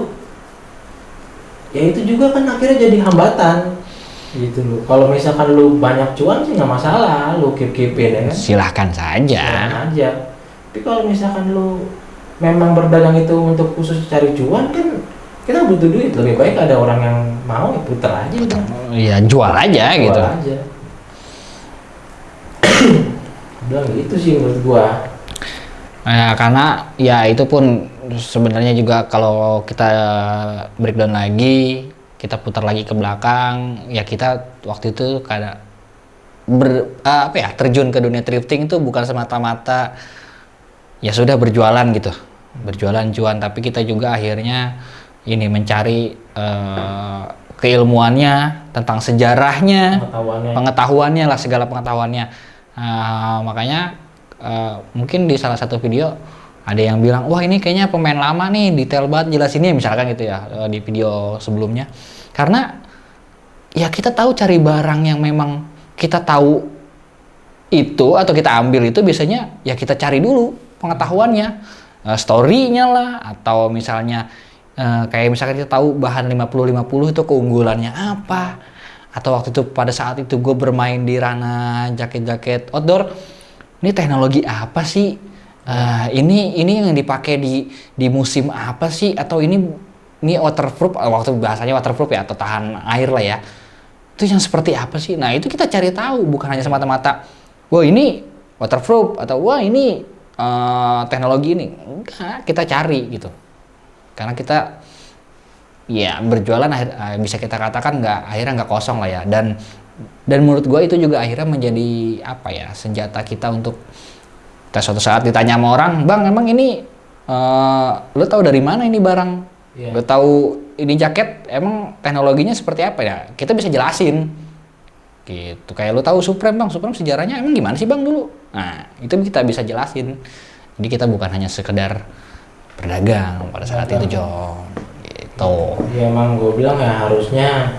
ya itu juga kan akhirnya jadi hambatan gitu loh. Kalau misalkan lu banyak cuan sih nggak masalah, lu keep-keepin ya kan. Silahkan saja. Tapi kalau misalkan lu memang berdagang itu untuk khusus cari cuan kan, Kita butuh duit, lebih baik ada orang yang mau ya puter aja udah. Iya, jual aja Jual gitu. aja. Udah gitu sih menurut gua. Ya, karena ya itu pun sebenarnya juga kalau kita breakdown lagi, kita putar lagi ke belakang, ya kita waktu itu kayak terjun ke dunia thrifting itu bukan semata-mata ya sudah berjualan gitu, berjualan cuan, tapi kita juga akhirnya ini mencari keilmuannya tentang sejarahnya, pengetahuannya lah, segala pengetahuannya. Makanya mungkin di salah satu video ada yang bilang, wah ini kayaknya pemain lama nih, detail banget jelasinnya misalkan gitu ya, di video sebelumnya. Karena ya kita tahu cari barang yang memang kita tahu itu atau kita ambil itu biasanya ya kita cari dulu pengetahuannya, story-nya lah, atau misalnya kayak misalkan kita tahu bahan 50-50 itu keunggulannya apa, atau waktu itu pada saat itu gue bermain di ranah jaket-jaket outdoor, ini teknologi apa sih, ini yang dipakai di musim apa sih, atau ini waterproof, waktu bahasanya waterproof ya, atau tahan air lah ya, itu yang seperti apa sih. Nah itu kita cari tahu, bukan hanya semata-mata wah ini waterproof atau wah ini teknologi ini, enggak, kita cari gitu. Karena kita ya berjualan bisa kita katakan akhirnya nggak kosong lah ya, dan menurut gue itu juga akhirnya menjadi apa ya, senjata kita untuk kita suatu saat ditanya sama orang, bang emang ini lo tahu dari mana ini barang, lo tahu ini jaket emang teknologinya seperti apa ya, kita bisa jelasin gitu. Kayak lo tahu Supreme bang, Supreme sejarahnya emang gimana sih bang dulu, nah itu kita bisa jelasin. Jadi kita bukan hanya sekedar berdagang pada saat itu John gitu. Ya emang gue bilang ya harusnya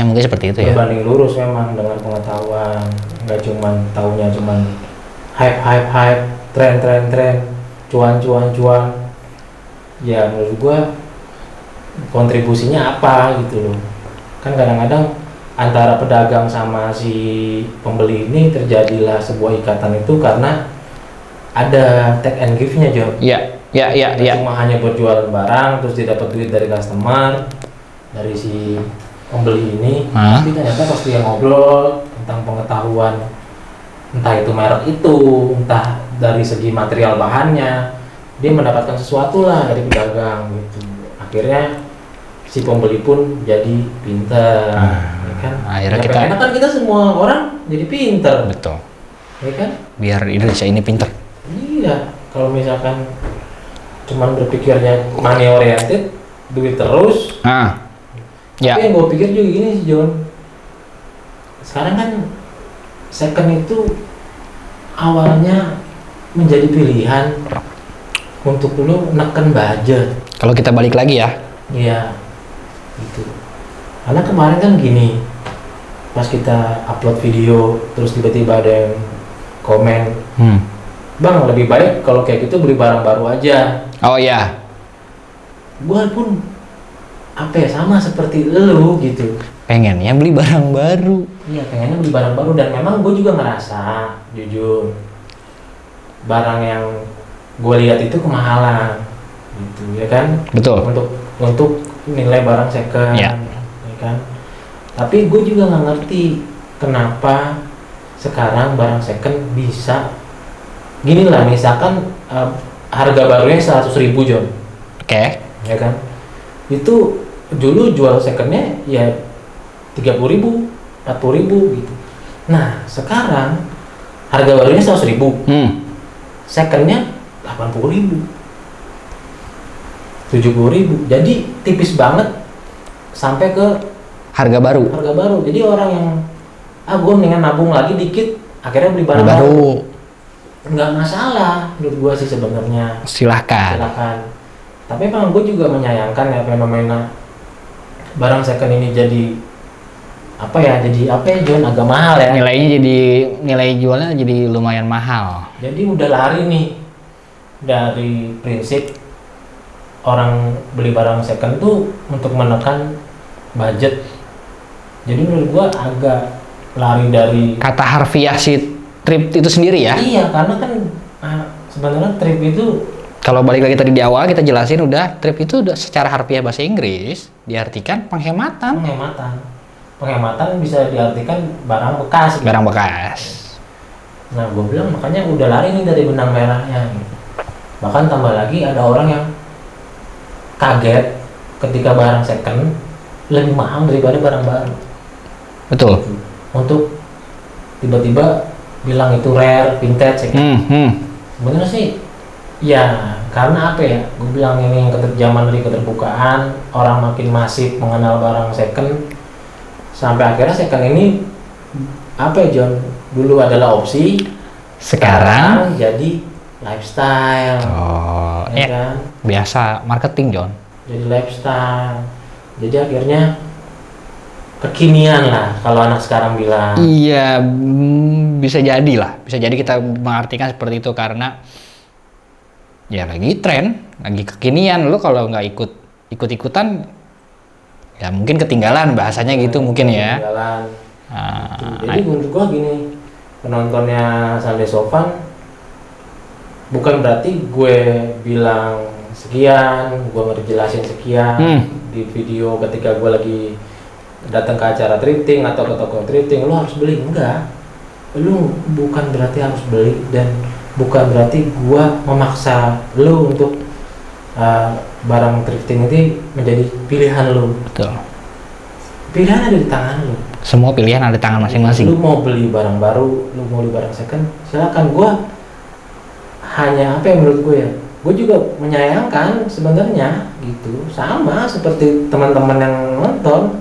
mungkin seperti itu ya, berbanding lurus memang dengan pengetahuan, nggak cuman taunya cuman hype, tren, cuan. Ya menurut gue kontribusinya apa gitu loh. Kan kadang-kadang antara pedagang sama si pembeli ini terjadilah sebuah ikatan itu karena ada take and give-nya John. Iya. Cuma hanya berjualan barang terus dia dapat duit dari customer, dari si pembeli ini, tapi ternyata pas dia ngobrol tentang pengetahuan, entah itu merek itu, entah dari segi material bahannya, dia mendapatkan sesuatu lah dari pedagang gitu. Akhirnya si pembeli pun jadi pinter, ya kan? Akhirnya ya, kan kita semua orang jadi pinter, betul, ya kan? Biar Indonesia ini pinter. Iya, kalau misalkan cuman berpikirnya money oriented, duit terus. Ya. Tapi yang gue pikir juga gini sih John, sekarang kan second itu awalnya menjadi pilihan untuk lu neken budget. Kalau kita balik lagi ya. Iya, gitu. Karena kemarin kan gini, pas kita upload video terus tiba-tiba ada yang komen, bang lebih baik kalau kayak gitu beli barang baru aja. Oh iya. Gua pun apa ya, sama seperti lu gitu. Pengennya beli barang baru. Iya, pengennya beli barang baru, dan memang gue juga ngerasa jujur barang yang gue lihat itu kemahalan gitu ya kan. Betul. Untuk nilai barang second, ya kan. Tapi gue juga nggak ngerti kenapa sekarang barang second bisa gini lah, misalkan harga barunya 100.000 John. Oke. Ya kan. Itu dulu jual secondnya ya 30.000, 40.000 gitu. Nah sekarang harga barunya 100.000, secondnya 80.000, 70.000. Jadi tipis banget sampai ke harga baru. Jadi orang yang gue mendingan nabung lagi dikit, akhirnya beli barang baru. Nggak masalah menurut gue sih sebenarnya. Silahkan. Tapi emang gue juga menyayangkan ya fenomena barang second ini jadi John, agak mahal ya. Nilai jualnya jadi lumayan mahal. Jadi udah lari nih dari prinsip orang beli barang second tuh untuk menekan budget. Jadi menurut gua agak lari dari kata harfiah si thrift itu sendiri ya. Iya, karena kan sebenarnya thrift itu Kalau balik lagi tadi di awal kita jelasin udah, thrif itu udah secara harfiah bahasa Inggris diartikan penghematan. Penghematan bisa diartikan barang bekas. Barang bekas. Nah, gue bilang makanya udah lari nih dari benang merahnya. Bahkan tambah lagi ada orang yang kaget ketika barang second lebih mahal daripada barang baru. Betul. Untuk tiba-tiba bilang itu rare, vintage. Sebenarnya sih, ya karena apa ya? Gue bilang ini zaman dari keterbukaan, orang makin masif mengenal barang second, sampai akhirnya second ini apa ya John? Dulu adalah opsi, sekarang jadi lifestyle. Oh, ya kan? Biasa marketing John. Jadi lifestyle. Jadi akhirnya kekinian lah kalau anak sekarang bilang. Iya, bisa jadi lah. Bisa jadi kita mengartikan seperti itu karena ya lagi tren, lagi kekinian. Lo kalau nggak ikut-ikutan, ya mungkin ketinggalan bahasanya gitu mungkin ya. Ketinggalan. Jadi menurut gua gini, penontonnya Sunday Sofan bukan berarti gue bilang sekian, gue ngejelasin sekian di video ketika gue lagi datang ke acara thrifting atau ke toko thrifting, lo harus beli. Enggak, lo bukan berarti harus beli dan bukan berarti gue memaksa lo untuk barang thrifting itu menjadi pilihan lo. Betul. Pilihan ada di tangan lo. Semua pilihan ada di tangan masing-masing. Lo mau beli barang baru, lo mau beli barang second, silakan. Gue hanya apa yang menurut gue ya, gue juga menyayangkan sebenarnya gitu, sama seperti teman-teman yang nonton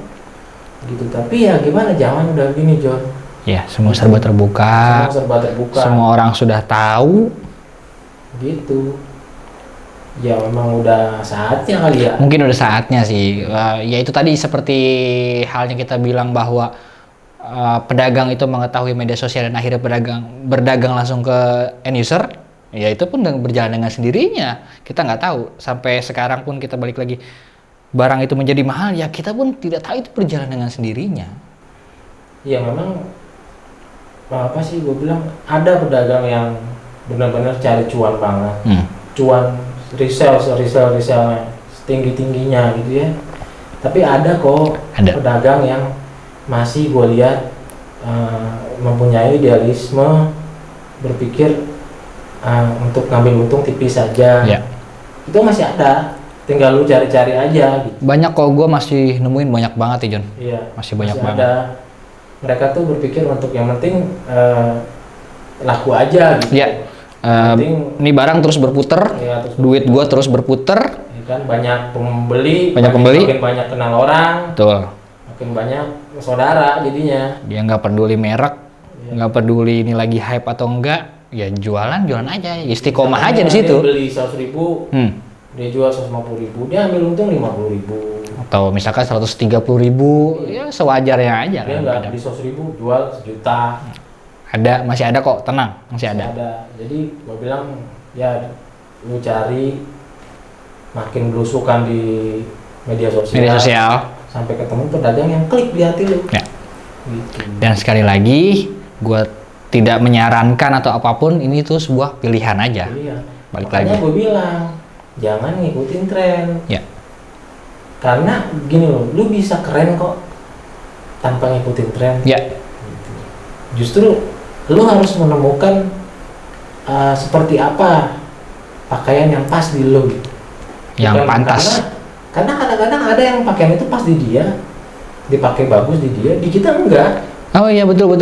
gitu. Tapi ya gimana, zaman udah gini John. Ya, semua serba terbuka. Semua serba terbuka. Semua orang sudah tahu. Gitu. Ya memang udah saatnya kali ya. Mungkin udah saatnya sih. Ya itu tadi seperti halnya kita bilang bahwa pedagang itu mengetahui media sosial dan akhirnya berdagang langsung ke end user. Ya itu pun berjalan dengan sendirinya. Kita nggak tahu. Sampai sekarang pun kita balik lagi, barang itu menjadi mahal, ya kita pun tidak tahu itu berjalan dengan sendirinya. Ya memang apa sih gue bilang, ada pedagang yang benar-benar cari cuan banget. Cuan resell setinggi-tingginya gitu ya. Tapi ada kok pedagang yang masih gue lihat mempunyai idealisme, berpikir untuk ngambil untung tipis saja. Ya. Itu masih ada, tinggal lu cari-cari aja gitu. Banyak kok, gue masih nemuin banyak banget ya John. Iya, masih banyak ada. banget. Mereka tuh berpikir untuk yang penting laku aja gitu. Ya. Ini barang terus berputar, ya, duit gue terus berputar. Ya kan, banyak pembeli, makin banyak kenal orang. Betul. Makin banyak saudara jadinya. Dia nggak peduli merek, nggak peduli ini lagi hype atau enggak. Ya jualan aja, istiqomah aja di situ. Dia beli 100.000, dia jual 150.000, dia ambil untung 50.000. Atau misalkan 130.000, ya sewajarnya aja. Dia nggak beli 100.000, jual 1 juta. Masih ada kok, tenang, masih ada. Jadi gua bilang ya lu cari, makin belusukan di media sosial. Sampai ketemu pedagang yang klik di hati lu. Ya. Gitu. Dan sekali lagi, gua tidak menyarankan atau apapun, ini tuh sebuah pilihan aja. Balik lagi. Makanya gue bilang, jangan ngikutin tren. Ya. Karena gini loh, lu bisa keren kok tanpa ngikutin tren. Ya. Gitu. Justru lu harus menemukan seperti apa pakaian yang pas di lu. Yang pantas. Karena kadang-kadang ada yang pakaian itu pas di dia, dipakai bagus di dia, di kita enggak. Oh iya, betul.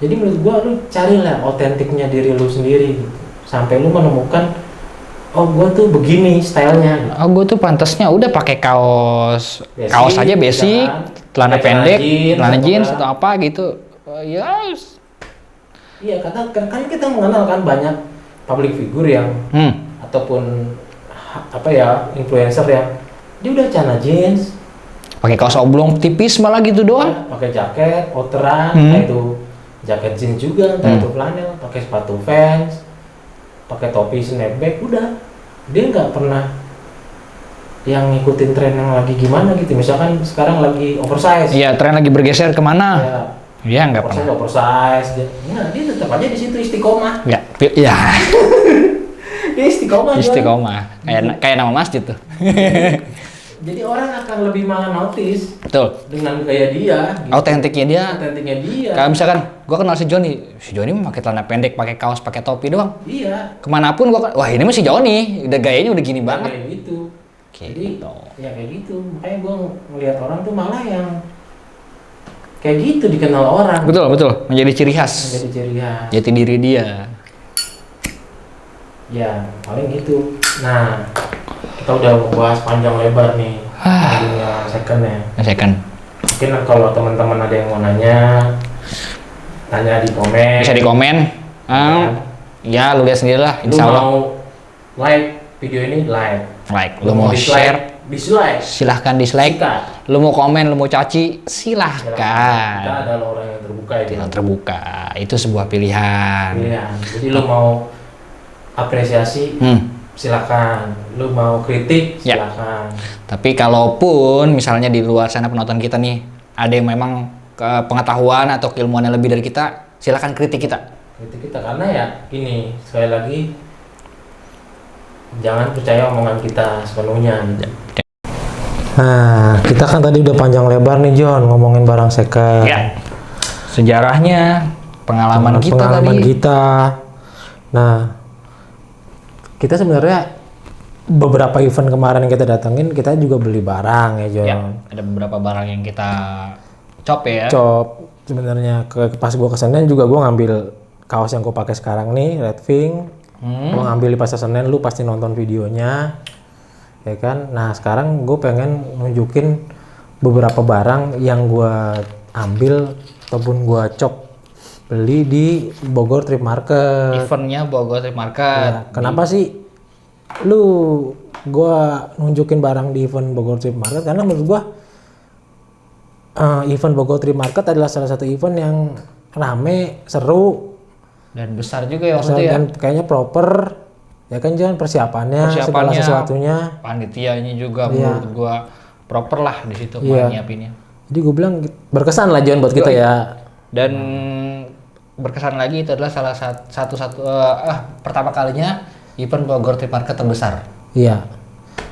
Jadi menurut gua lu carilah otentiknya diri lu sendiri gitu. Sampai lu menemukan, oh gua tuh begini stylenya gitu. Oh, gua tuh pantasnya udah pakai kaos aja basic, celana pendek, celana jeans atau apa gitu. Yes. Iya, karena kan kita mengenal kan banyak public figure yang ataupun apa ya, influencer yang dia udah celana jeans, pakai kaos oblong tipis malah gitu doang. Pakai jaket, outeran, kayak itu jaket jeans juga, entah itu flanel, pakai sepatu Vans, pakai topi snapback, udah. Dia nggak pernah yang ngikutin tren yang lagi gimana gitu. Misalkan sekarang lagi oversize. Iya, tren lagi bergeser kemana? Iya, nggak pernah. Oversize, nah dia tetap aja di situ istiqomah. Ya. Istiqomah. Istiqomah. Kayak nama masjid tuh. Jadi orang akan lebih malah notice Betul. dengan gaya dia. Gitu. Autentiknya dia. Kayak misalkan, gue kenal si Joni mah pakai celana pendek, pakai kaos, pakai topi doang. Iya. Kemanapun wah ini mah si Joni, udah gayanya udah gini banget. Kayak gitu. Jadi Gitu. ya kayak gitu. Makanya gue ngelihat orang tuh malah yang kayak gitu dikenal orang. Betul, menjadi ciri khas. Menjadi ciri khas. Jati diri dia. Ya paling gitu. Nah kita udah bahas panjang lebar nih dunia second ya. Second. Mungkin kalau teman-teman ada yang mau tanya di komen. Bisa di komen. Ya, lu lihat sendiri lah. Insya Allah. Lu mau like video ini like. Lu mau share, dislike. silahkan dislike. Lu mau komen, lu mau caci, silahkan. Kita adalah orang yang terbuka ya. Yang terbuka. Itu sebuah pilihan. Jadi lu mau apresiasi, silakan. Lu mau kritik, silakan. Tapi kalaupun misalnya di luar sana penonton kita nih ada yang memang pengetahuan atau keilmuan yang lebih dari kita, silakan kritik kita. Kritik kita karena ya gini, sekali lagi jangan percaya omongan kita sepenuhnya. Nah, kita kan tadi udah panjang lebar nih John ngomongin barang second. Ya. Sejarahnya, pengalaman kita. Nah, kita sebenarnya beberapa event kemarin yang kita datengin, kita juga beli barang ya John. Ya, ada beberapa barang yang kita cop ya. Cop sebenarnya pas gua kesana juga gua ngambil kaos yang gua pakai sekarang nih, Red Wing. Gua ngambil di Pasar Senen, lu pasti nonton videonya. Ya kan? Nah, sekarang gue pengen nunjukin beberapa barang yang gua ambil ataupun gua cop beli di Bogor Trip Market. Eventnya Bogor Trip Market. Ya, kenapa sih gua nunjukin barang di event Bogor Trip Market? Karena menurut gua event Bogor Trip Market adalah salah satu event yang rame, seru dan besar juga ya waktu itu ya. Dan kayaknya proper ya kan John, persiapannya segala sesuatunya. Panitianya juga menurut gua proper lah di situ nyiapinnya. Jadi gue bilang berkesan lah John buat kita ya. Dan berkesan lagi itu adalah salah satu pertama kalinya event Bogor Trip Market terbesar. Iya.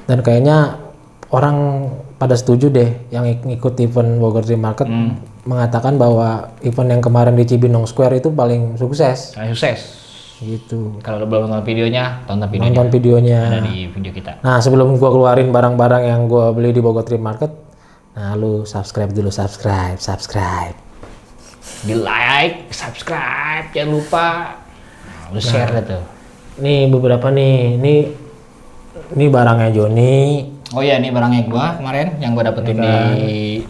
Dan kayaknya orang pada setuju deh yang ngikut event Bogor Trip Market mengatakan bahwa event yang kemarin di Cibinong Square itu paling sukses. Gitu. Kalau belum nonton videonya, tonton videonya. Ada di video kita. Nah, sebelum gua keluarin barang-barang yang gua beli di Bogor Trip Market, nah lu subscribe dulu, subscribe. Di like, subscribe, jangan lupa. Lu share deh tuh. Nih beberapa nih, ini barangnya Joni. Oh iya, ini barangnya gua kemarin yang gua dapetin di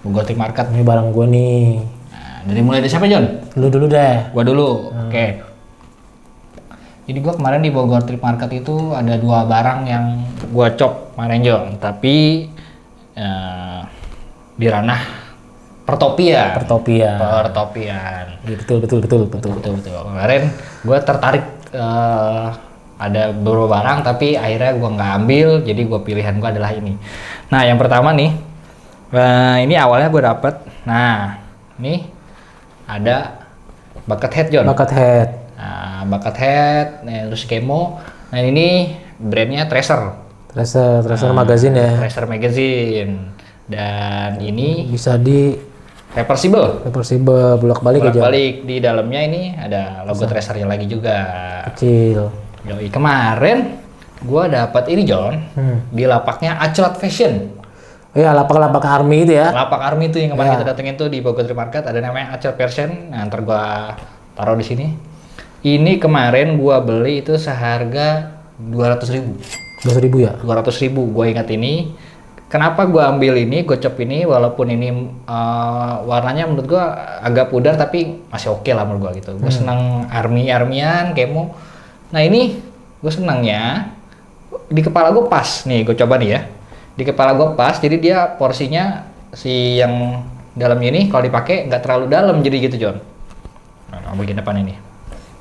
Bogor Trip Market. Ini barang gua nih. Nah, dari mulai dari siapa John? Lu dulu deh. Gua dulu. Oke. Jadi gua kemarin di Bogor Trip Market itu ada 2 barang yang gua cop kemarin John, tapi di ranah pertopian. Betul. Kemarin gue tertarik ada beberapa barang, tapi akhirnya gue nggak ambil. Jadi pilihan gue adalah ini. Nah, yang pertama nih, ini awalnya gue dapet. Nah, ini ada bucket head John. Nah, bucket head, terus Kemo. Nah, ini brandnya Tracer Magazine ya. Tracer Magazine. Dan ini bisa di reversible bolak-balik aja. Di dalamnya ini ada logo Tracernya lagi juga. Kecil. Yoi, kemarin gua dapat ini John di lapaknya Aclat Fashion. Iya, lapak army itu ya. Lapak army itu yang kemarin kita datengin tuh di Bogor Trip Market, ada namanya Aclat Fashion. Nah, ntar gua taruh di sini. Ini kemarin gua beli itu seharga 200.000. 200.000 ya? 200.000. Gua ingat ini. Kenapa gue ambil ini, gue cop ini, walaupun ini warnanya menurut gue agak pudar, tapi masih oke lah menurut gue gitu. Gue senang army-armyan, kemo. Nah ini gue senangnya di kepala gue pas, nih gue coba nih ya. Di kepala gue pas, jadi dia porsinya si yang dalamnya ini kalau dipakai nggak terlalu dalam, jadi gitu John. Nah, bagian depan ini.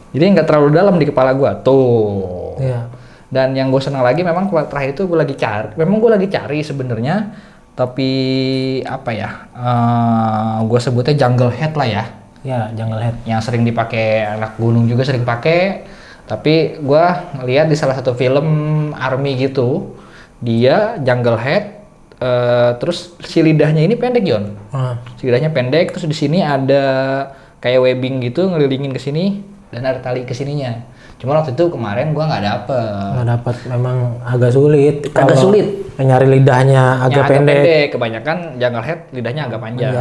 Jadi nggak terlalu dalam di kepala gue, tuh. Iya. Dan yang gue senang lagi memang terakhir itu gue lagi cari sebenarnya, tapi apa ya, gue sebutnya jungle head lah ya. Ya, jungle head. Yang sering dipakai anak gunung juga sering pakai. Tapi gua ngeliat di salah satu film army gitu, dia jungle head, terus si lidahnya ini pendek John. Si lidahnya pendek, terus di sini ada kayak webbing gitu ngelilingin ke sini dan ada tali ke sininya. Cuma waktu itu kemarin gua nggak dapet, memang agak sulit. Agak sulit. Nyari lidahnya agak pendek. Kebanyakan jungle head lidahnya agak panjang.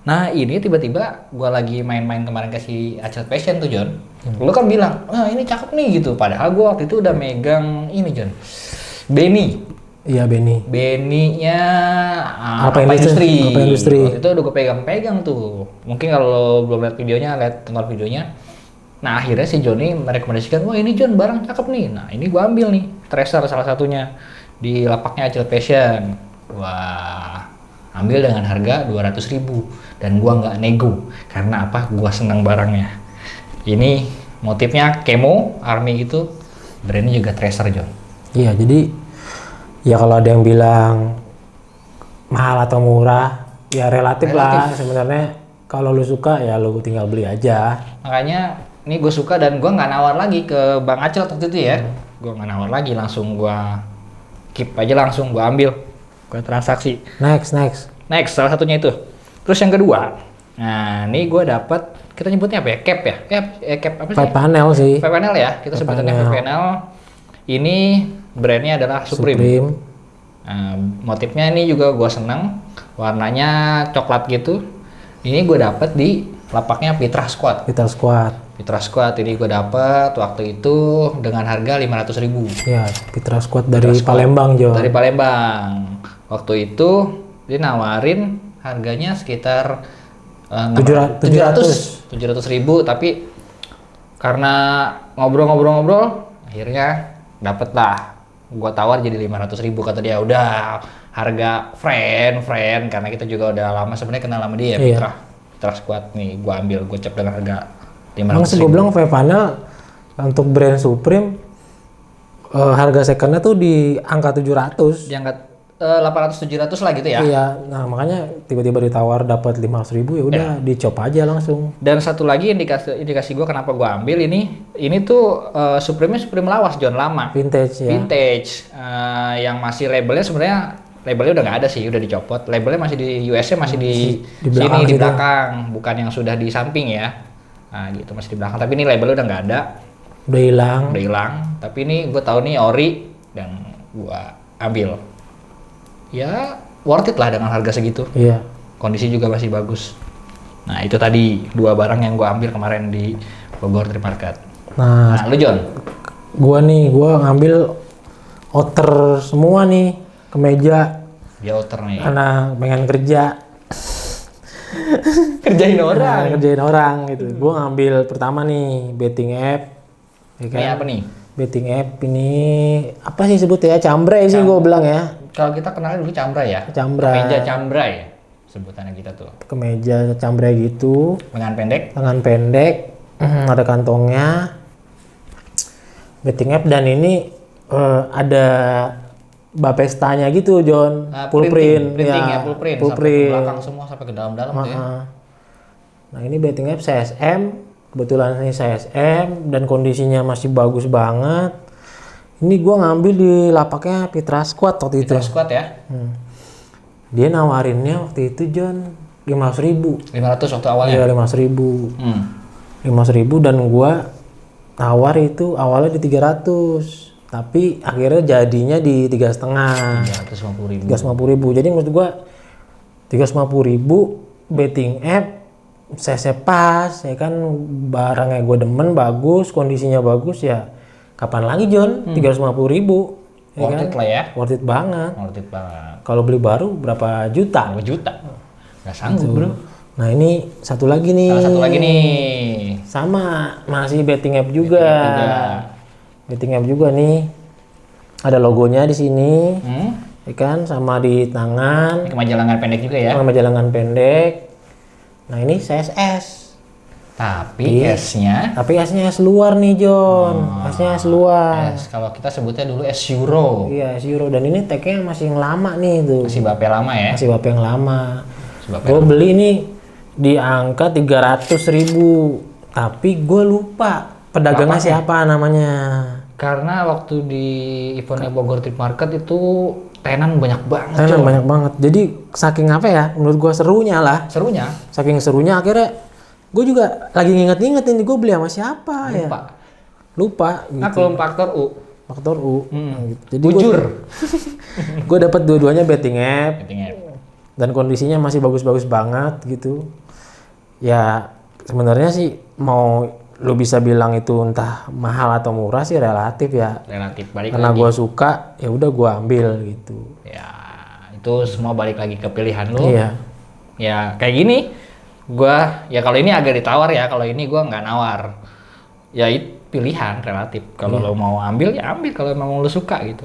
Nah ini tiba-tiba gue lagi main-main kemarin ke si Acel Fashion tuh John. Lu kan bilang, ini cakep nih gitu. Padahal gue waktu itu udah megang ini John, Benny. Iya Benny. Benny-nya apa industri. Waktu itu udah gue pegang-pegang tuh. Mungkin kalau belum lihat videonya, tonton videonya. Nah akhirnya si Johnny merekomendasikan, wah ini John barang cakep nih. Nah ini gue ambil nih, Tracer salah satunya di lapaknya Acel Fashion. Wah, ambil dengan harga 200.000 dan gua nggak nego karena apa? Gua senang barangnya. Ini motifnya camo army gitu, brandnya juga Tracer John. Iya, jadi ya kalau ada yang bilang mahal atau murah, ya relatif. Lah sebenarnya. Kalau lu suka ya lu tinggal beli aja. Makanya ini gue suka dan gue nggak nawar lagi ke Bang Acel waktu itu ya. Gue nggak nawar lagi, langsung gue keep aja, langsung gue ambil, gue transaksi. Next Salah satunya itu. Terus yang kedua, nah ini gue dapat, kita nyebutnya apa ya? Cap ya? Cap apa sih? Five panel sih. Five panel ya, kita sebutnya five panel. Ini brandnya adalah Supreme. Nah, motifnya ini juga gue seneng, warnanya coklat gitu. Ini gue dapet di lapaknya Pitra Squad ini gue dapet waktu itu dengan harga 500.000. Ya, Pitra Squad dari Palembang Jo. Dari Palembang. Waktu itu dia nawarin harganya sekitar 700.000, tapi karena ngobrol-ngobrol akhirnya dapet lah. Gue tawar jadi 500.000, kata dia udah harga friend karena kita juga udah lama sebenarnya kenal sama dia. Pitra Squad nih gue ambil, gue cek dengan harga 500.000. Langsung gue bilang five panel untuk brand Supreme harga secondnya tuh di angka 700. Di angka 800-700 lah gitu ya. Iya, nah makanya tiba-tiba ditawar dapat 500.000 ya udah dicop aja langsung. Dan satu lagi indikasi gue kenapa gue ambil ini tuh Supreme lawas John, lama. Vintage ya. Yang masih labelnya sebenarnya udah nggak ada sih, udah dicopot. Labelnya masih di USA, masih di belakang, sini di belakang, bukan yang sudah di samping ya. Nah gitu, masih di belakang. Tapi ini labelnya udah nggak ada. Udah hilang. Tapi ini gue tahu nih ori dan gue ambil. Ya worth it lah dengan harga segitu. Iya. Kondisi juga masih bagus. Nah itu tadi 2 barang yang gue ambil kemarin di Bogor Trip Market. Nah lu John? Gua ngambil outer semua nih, kemeja. Dia outer nih. Karena pengen kerja. Kerjain orang gitu. Gua ngambil pertama nih betting app. Ya kan? Ini apa nih? Betting app ini apa sih sebutnya? Cambrai sih gua bilang ya. Kalau kita kenalnya dulu Cambrai ya. Kemeja Cambrai sebutannya kita tuh. Kemeja Cambrai gitu. Lengan pendek. Ada kantongnya. Betting app dan ini ada bapestanya gitu John. Full print. Full print. Sampai ke belakang semua, sampai ke dalam-dalam tuh ya. Nah ini betting app CSM. Kebetulan ini CSM dan kondisinya masih bagus banget. Ini gue ngambil di lapaknya Pitra Squad waktu itu. Pitra Squad ya? Dia nawarinnya waktu itu John 500.000. 500 waktu awalnya? Iya 500.000. 500.000 dan gue tawar itu awalnya di 300. Tapi akhirnya jadinya di 3,5. 350.000. Jadi maksud gue 350.000 betting app CC pas ya kan, barangnya gue demen, bagus, kondisinya bagus ya. Kapan lagi John? 350.000. Ya worth it lah ya. Worth it banget. Kalau beli baru berapa juta? Berapa juta? Nggak sanggup bro. Nah ini satu lagi nih. Sama masih betting app juga. Betting app juga nih. Ada logonya di sini. Ya kan, sama di tangan. Ini kemeja lengan pendek juga ya. Kemeja lengan pendek. Nah ini CSS. Tapi S-nya S luar nih John. S-nya S luar. Kalau kita sebutnya dulu S Euro. Iya S Euro, dan ini tag-nya masih yang lama nih tuh. Masih bape lama ya. Yang lama. Gue beli nih di angka 300.000. Tapi gue lupa pedagangnya lapaknya. siapa namanya? Karena waktu di eventnya Bogor Trip Market itu tenan banyak banget. Tenan Cok. banyak banget. Jadi saking apa ya? Menurut gua serunya lah. Serunya. Saking serunya akhirnya gue juga lagi nginget-nginget ini gue beli sama siapa ya. Lupa. Gitu. Maklum faktor U. Faktor U. Gitu. Jadi Bujur. Gue dapat dua-duanya betting app. Betting app. Dan kondisinya masih bagus-bagus banget gitu. Ya sebenarnya sih mau lu bisa bilang itu entah mahal atau murah sih relatif ya. Relatif balik Karena lagi. gue suka ya udah gue ambil gitu. Ya, itu semua balik lagi ke pilihan lu. Iya. Ya, kayak gini. Gua ya kalau ini agak ditawar ya, kalau ini gua nggak nawar. Ya itu pilihan relatif. Kalau lo mau ambil ya ambil kalau memang lo suka gitu.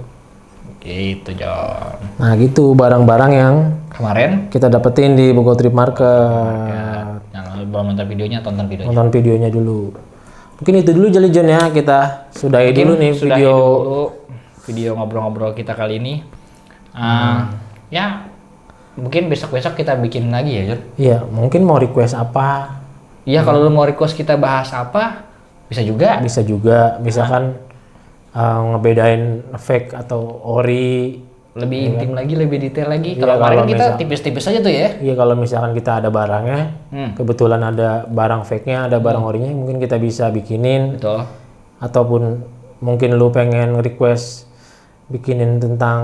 Gitu, John. Nah gitu barang-barang yang Kemarin kita dapetin di Bogor Trip Market. ya, yang belum nonton videonya, tonton videonya. Nonton videonya dulu. Mungkin itu dulu Jali John ya, kita sudahi dulu nih Sudahi video. dulu video ngobrol-ngobrol kita kali ini. Ya mungkin besok-besok kita bikin lagi ya, John. Iya, mungkin mau request apa? Iya, kalau lo mau request kita bahas apa, bisa juga. Bisa juga, misalkan ngebedain fake atau ori. Lebih intim lagi, lebih detail lagi. Iya, Kalau kemarin kalau kita misal- tipis-tipis aja tuh ya. Iya, kalau misalkan kita ada barangnya, kebetulan ada barang fake-nya, ada barang orinya, mungkin kita bisa bikinin. Betul. Ataupun mungkin lu pengen request bikinin tentang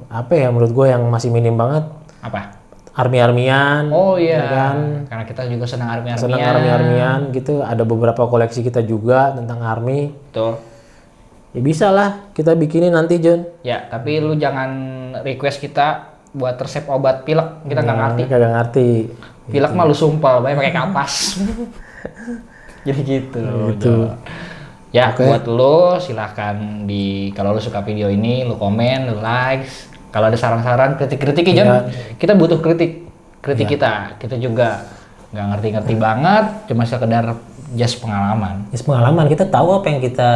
apa ya, menurut gue yang masih minim banget, Apa? army-armian. Oh iya, ya kan? karena kita juga senang army-armyan. Senang army-armian gitu, ada beberapa koleksi kita juga tentang army. Betul. Ya bisa lah kita bikinin nanti John. Ya, tapi lu jangan request kita buat resep obat pilek, kita nggak ngerti. Kagak ngerti. Pilek mah lu sumpal, banyak pakai kapas. Jadi gitu. Gitu. Ya, buat lu silahkan kalau lu suka video ini, lu komen, lu likes. Kalau ada saran-saran, kritik-kritik ya, John. Kita butuh kritik kita. Kita juga nggak ngerti-ngerti banget, cuma sekedar just pengalaman. Pengalaman, kita tahu apa yang kita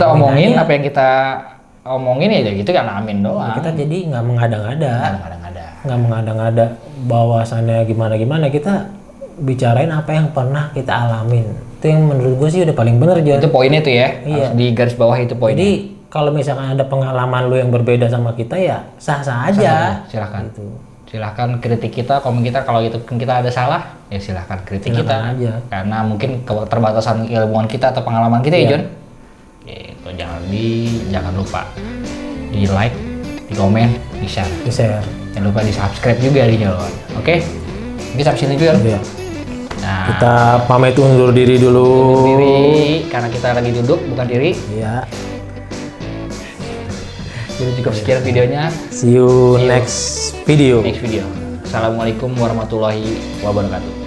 Omongin aja. apa yang kita omongin ya gitu kan, amin doang. Kita jadi nggak mengada-ngada. Kadang-kadang. Nggak mengada-ngada bahwasannya gimana-gimana, kita bicarain apa yang pernah kita alamin. Itu yang menurut gue sih udah paling bener John. Itu poinnya tuh ya. Iya. Harus di garis bawah itu poinnya. Jadi kalau misalkan ada pengalaman lu yang berbeda sama kita ya sah-sah aja. Silahkan. Gitu. Silahkan kritik kita, komen kita. Kalau itu kita ada salah, ya silahkan kritik Silakan kita. aja. Karena mungkin keterbatasan ilmuwan kita atau pengalaman kita ya, Iya. John. Gitu. Jangan lupa di like, di komen, di share. Di share. Jangan lupa di subscribe juga di John. Oke? Kita sampai sini juga. Iya. Nah, Kita pamit undur diri dulu. diri karena kita lagi duduk bukan diri. Iya. Jadi cukup sekian videonya. See you next video. Next video. Assalamualaikum warahmatullahi wabarakatuh.